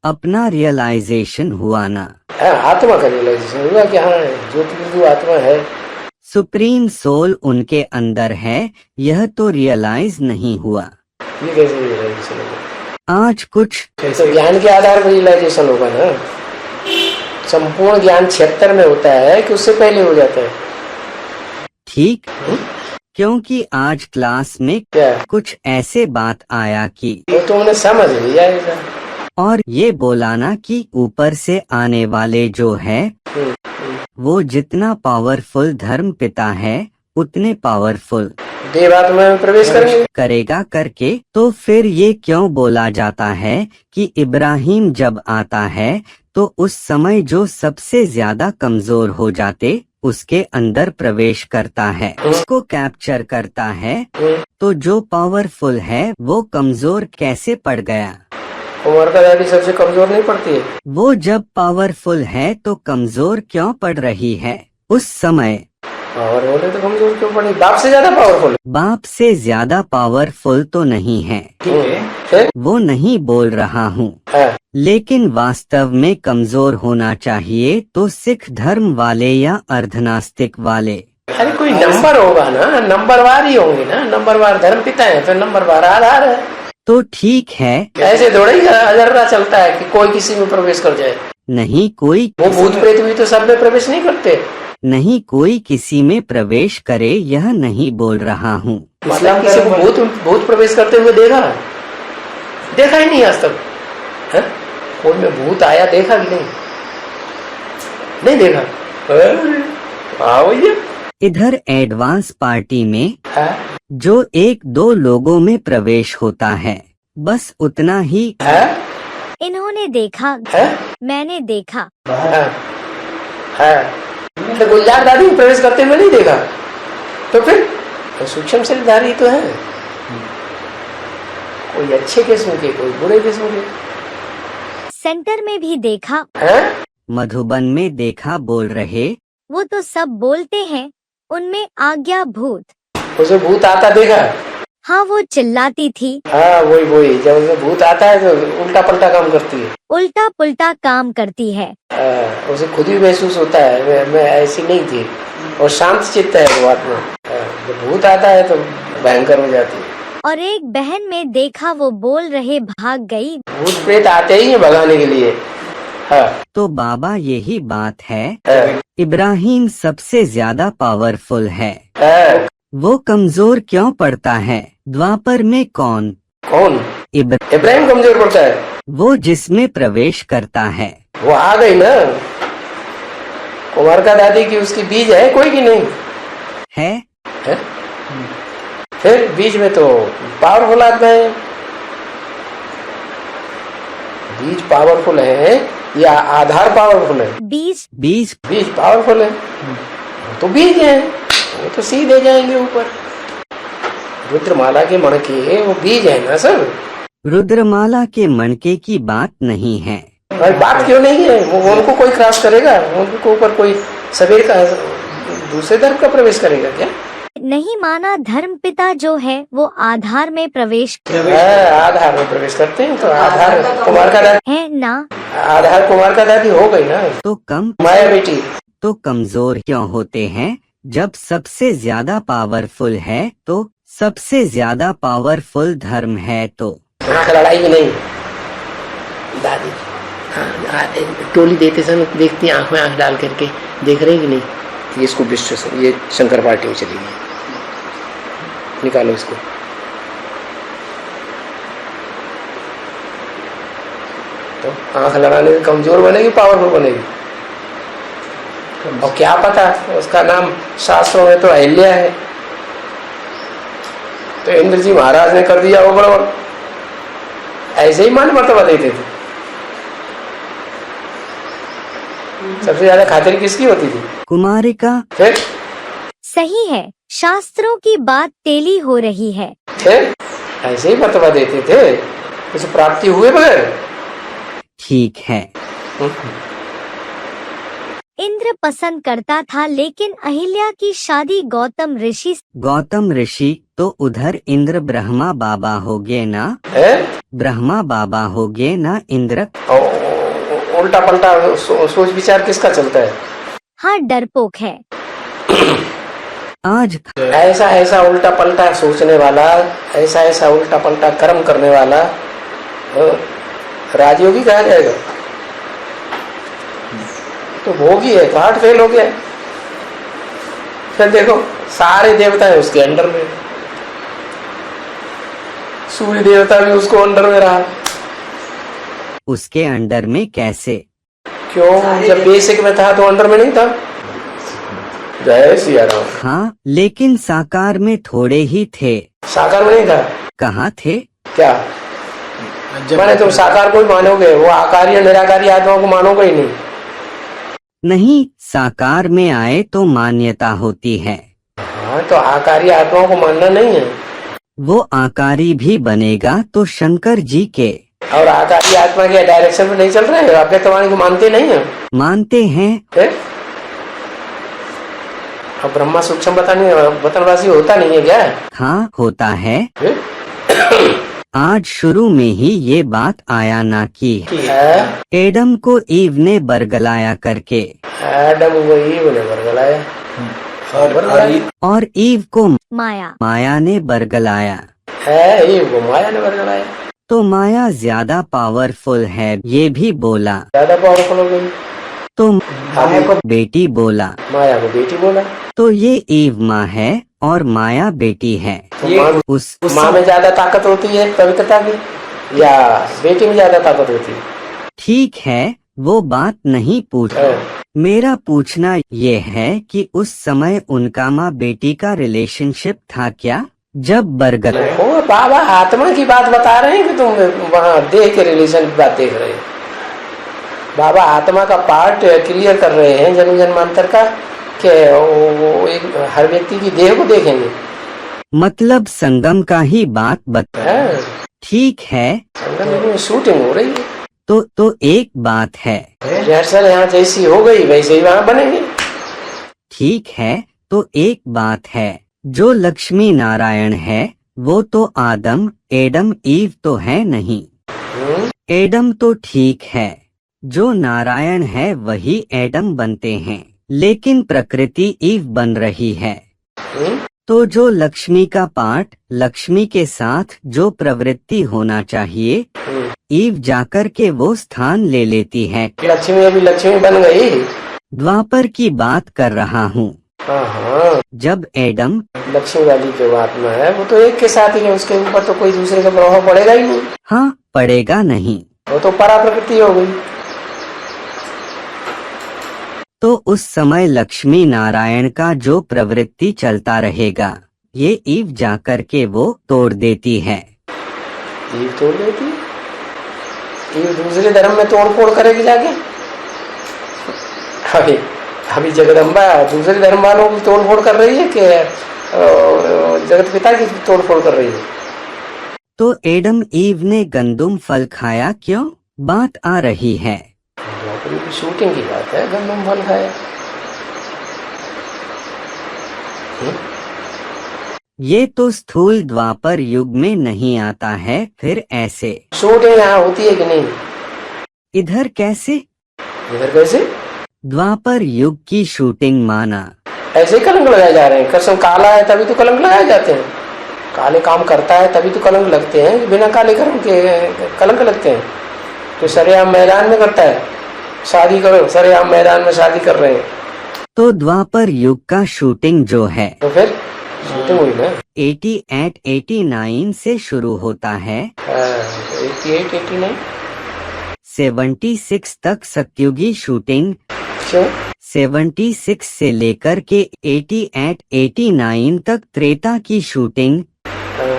अपना रियलाइजेशन हुआ ना? आत्मा का रियलाइजेशन हुआ कि हाँ ज्योति आत्मा है, सुप्रीम सोल उनके अंदर है, यह तो रियलाइज नहीं हुआ। ये कैसे रियलाइजेशन होगा? आज कुछ तो ज्ञान के आधार पर रियलाइजेशन होगा ना। संपूर्ण ज्ञान 76 में होता है कि उससे पहले हो जाता है। ठीक, क्योंकि आज क्लास में क्या? कुछ ऐसे बात आया कि वो तो उन्हें समझ लिया ऐसा। और ये बोला ना कि ऊपर से आने वाले जो है वो जितना पावरफुल धर्म पिता है उतने पावरफुल देवात्मा में प्रवेश करेंगे करेगा करके। तो फिर ये क्यों बोला जाता है कि इब्राहिम जब आता है तो उस समय जो सबसे ज्यादा कमजोर हो जाते उसके अंदर प्रवेश करता है, उसको कैप्चर करता है। तो जो पावरफुल है वो कमजोर कैसे पड़ गया? उमर का दादी सबसे कमजोर नहीं पड़ती है। वो जब पावरफुल है तो कमजोर क्यों पड़ रही है उस समय? पावर होने तो कमजोर क्यों पड़ी? बाप से ज्यादा पावरफुल। बाप से ज्यादा पावरफुल तो नहीं है, वो नहीं बोल रहा हूँ, लेकिन वास्तव में कमजोर होना चाहिए तो सिख धर्म वाले या अर्धनास्तिक वाले। अरे कोई नंबर होगा ना, नंबरवार ही होंगे ना, नंबरवार धर्म पिता है तो नंबरवार आधार है। तो ठीक है, ऐसे थोड़ा ही अजर्रा चलता है कि कोई किसी में प्रवेश कर जाए। नहीं कोई, वो भूत प्रेत भी तो सब में प्रवेश नहीं करते। नहीं कोई किसी में प्रवेश करे यह नहीं बोल रहा हूँ। मतलब किसी को भूत प्रवेश करते हुए देखा ही नहीं आज तक है? कोई में भूत आया देखा कि नहीं देखा। आओ ये इधर एडवांस पार्टी में है? जो 1-2 लोगों में प्रवेश होता है बस उतना ही है? इन्होंने देखा है? मैंने देखा। है। तो गुलजार दादी प्रवेश करते हुए नहीं देखा तो फिर तो सूक्ष्म शरीरधारी तो है, कोई अच्छे किस्म के कोई बुरे किस्म के। सेंटर में भी देखा है? मधुबन में देखा बोल रहे। वो तो सब बोलते हैं उनमें आज्ञा भूत। उसे भूत आता देखा? हाँ वो चिल्लाती थी। हाँ वही जब उसे भूत आता है तो उल्टा पलटा काम करती है, उल्टा पुल्टा काम करती है। उसे खुद ही महसूस होता है मैं ऐसी नहीं थी, और शांत चित्त है वो आत्मा। जब भूत आता है तो भयंकर हो जाती है। और एक बहन में देखा वो बोल रहे भाग गई। भूत प्रेत आते ही है भगाने के लिए। हाँ। तो बाबा यही बात है, इब्राहिम सबसे ज्यादा पावरफुल है, वो कमजोर क्यों पड़ता है? द्वापर में कौन इब्राहिम कमजोर पड़ता है? वो जिसमें प्रवेश करता है। वो आ गई ना। कुमार का दादी की उसकी बीज है कोई की नहीं है? है? फिर बीज में तो पावरफुल आत्मा है। बीज पावरफुल है या आधार पावरफुल है? बीज बीज बीज पावरफुल है तो बीज है, वो तो सीधे जाएंगे ऊपर। रुद्रमाला के मणके वो बीज है ना सर। रुद्रमाला के मणके की बात नहीं है। भाई बात क्यों नहीं है? वो उनको कोई क्रॉस करेगा? उनको ऊपर कोई सवेर का दूसरे धर्म का प्रवेश करेगा क्या? नहीं माना धर्म पिता जो है वो आधार में प्रवेश आधार में प्रवेश करते हैं। तो आधार कुमार का दादी है ना। आधार कुमार का दादी हो गई ना। तो कम माया बेटी तो कमजोर क्यों होते हैं? जब सबसे ज्यादा पावरफुल है तो सबसे ज्यादा पावरफुल धर्म है तो आँख लड़ाई भी नहीं। दादी टोली देते समय देखती आंख में आंख डाल करके देख रही कि नहीं, ये इसको विश्व से ये शंकर पार्टी में चली गई, निकालो इसको। तो आंख लड़ाने से कमजोर बनेगी पावरफुल बनेगी? और क्या पता उसका नाम शास्त्रों में तो अहिल्या है। तो इंद्र जी महाराज ने कर दिया वो बराबर, ऐसे ही मान मर्तबा देते थे। सबसे ज्यादा खातिर किसकी होती थी? कुमारिका। फिर सही है, शास्त्रों की बात तेली हो रही है। फिर ऐसे ही मर्तबा देते थे, कुछ प्राप्ति हुए बगैर। ठीक है। इंद्र पसंद करता था लेकिन अहिल्या की शादी गौतम ऋषि। गौतम ऋषि तो उधर इंद्र ब्रह्मा बाबा हो गए ना। है? ब्रह्मा बाबा हो गए ना इंद्र। उल्टा पलटा सोच विचार किसका चलता है? हाँ, डरपोक है। आज ऐसा ऐसा उल्टा पलटा सोचने वाला, ऐसा ऐसा उल्टा पलटा कर्म करने वाला राजयोगी कहा जाएगा? तो भोगी है, हार्ट फेल हो गया। फिर देखो सारे देवता है उसके अंडर में, सूर्य देवता भी उसको अंडर में रहा। उसके अंडर में कैसे? क्यों? जब बेसिक में था तो अंडर में नहीं था। जय सिया राम। हाँ, लेकिन साकार में थोड़े ही थे। साकार में नहीं था? कहाँ थे? क्या माने तुम साकार को ही मानोगे, वो आकारी और निराकारी आत्माओं को मानोगे ही नहीं? नहीं, साकार में आए तो मान्यता होती है। हाँ, तो आकारी आत्माओं को मानना नहीं है। वो आकारी भी बनेगा तो शंकर जी के। और आकारी आत्मा के डायरेक्शन में नहीं चल रहे हैं, अव्यक्तवाणी को मानते नहीं है? मानते हैं। अब ब्रह्मा सूक्ष्म वतनवासी होता नहीं है क्या? हाँ, होता है। आज शुरू में ही ये बात आया ना कि एडम को ईव ने बरगलाया करके। एडम को ईव ने बरगलाया और ईव को माया ने बरगलाया है। ईव को माया ने बरगलाया। तो माया ज्यादा पावरफुल है ये भी बोला। ज्यादा पावरफुल हो गई तो माया को बेटी बोला। माया को बेटी बोला। तो ये ईव माँ है और माया बेटी है। तो उस माँ में ज्यादा ताकत होती है पवित्रता की या बेटी में ज्यादा ताकत होती है? ठीक है, वो बात नहीं पूछ। मेरा पूछना ये है कि उस समय उनका माँ बेटी का रिलेशनशिप था क्या जब बरगद? ओ बाबा, आत्मा की बात बता रहे हैं कि तुम वहाँ देह के रिलेशन की बात देख रहे हैं? बाबा आत्मा का पार्ट क्लियर कर रहे हैं जन्म जन्मांतर का, कि वो एक हर व्यक्ति की देह को देखेंगे। मतलब संगम का ही बात बता। ठीक है, संगम में शूटिंग हो रही है। तो एक बात है, रिहर्सल यहाँ जैसी हो गई वैसे ही वहाँ बनेंगे। ठीक है, तो एक बात है, जो लक्ष्मी नारायण है वो तो आदम एडम ईव तो है नहीं। एडम तो ठीक है, जो नारायण है वही एडम बनते हैं, लेकिन प्रकृति ईव बन रही है। तो जो लक्ष्मी का पार्ट, लक्ष्मी के साथ जो प्रवृत्ति होना चाहिए, ईव जाकर के वो स्थान ले लेती है। लक्ष्मी अभी लक्ष्मी बन गई। द्वापर की बात कर रहा हूँ। जब एडम लक्ष्मी वाली जो आत्मा है वो तो एक के साथ ही है, उसके ऊपर तो कोई दूसरे का प्रभाव पड़ेगा ही नहीं। हाँ, पड़ेगा नहीं। वो तो परा प्रकृति हो गई। तो उस समय लक्ष्मी नारायण का जो प्रवृत्ति चलता रहेगा, ये ईव जाकर के वो तोड़ देती है। ईव तोड़ देती, ईव दूसरे धर्म में तोड़ फोड़ करेगी जाके। अभी जगदम्बा दूसरे धर्म वालों की तोड़ फोड़ कर रही है कि जगत पिता की तोड़ फोड़ कर रही है? तो एडम ईव ने गंदुम फल खाया क्यों, बात आ रही है। शूटिंग की बात है, गंदम फल खाया। ये तो स्थूल द्वापर युग में नहीं आता है, फिर ऐसे शूटिंग यहाँ होती है कि नहीं? इधर कैसे? इधर कैसे? द्वापर युग की शूटिंग माना। ऐसे ही कलंक लगाए जा रहे हैं। कृष्ण काला है तभी तो कलंक लगाए जाते हैं, काले काम करता है तभी तो कलंक लगते हैं, बिना काले कर्म के कलंक लगते हैं। तो सरेआम मैदान में करता है, शादी करो, सरेआम मैदान में शादी कर रहे हैं। तो द्वापर युग का शूटिंग जो है, तो फिर शूटिंग हुई ना। 89 से शुरू होता है। 88, 89, 76 तक सत्युगी शूटिंग। क्यों? 76 से लेकर के 89 तक त्रेता की शूटिंग।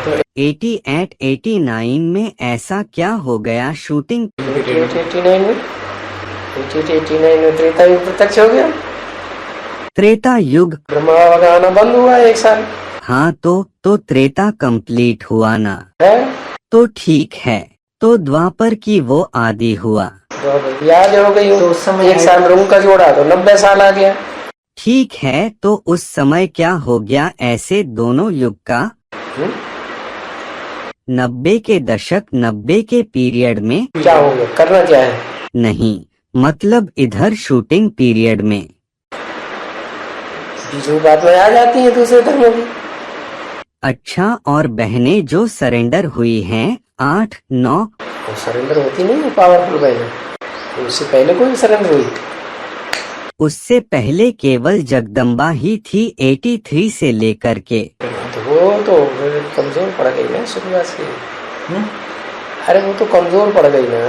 तो 89 में ऐसा क्या हो गया शूटिंग? 89 में त्रेता युग प्रत्यक्ष हो गया। त्रेता युग ब्रह्मा बाबा का आना बंद हुआ 1 साल। हाँ तो त्रेता कंप्लीट हुआ ना, है तो ठीक है। तो द्वापर की वो आदि हुआ। याद हो गई तो उस समय 1 साल रूम का जोड़ा तो 90 साल आ गया। ठीक है, तो उस समय क्या हो गया ऐसे दोनों युग का? 90 के दशक, 90 के पीरियड में क्या हो गया, करना क्या है? नहीं, मतलब इधर शूटिंग पीरियड में। जो बात में आ जाती है दूसरे धर्मों की। अच्छा, और बहनें जो सरेंडर हुई हैं 8, 9, वो सरेंडर होती नहीं है पावरफुल बहनें, तो उससे पहले कोई सरेंडर हुई? उससे पहले केवल जगदम्बा ही थी 83 से लेकर के। तो वो तो कमजोर पड़ गई ना शुरुआत से। अरे वो तो कमजोर पड़ गई ना।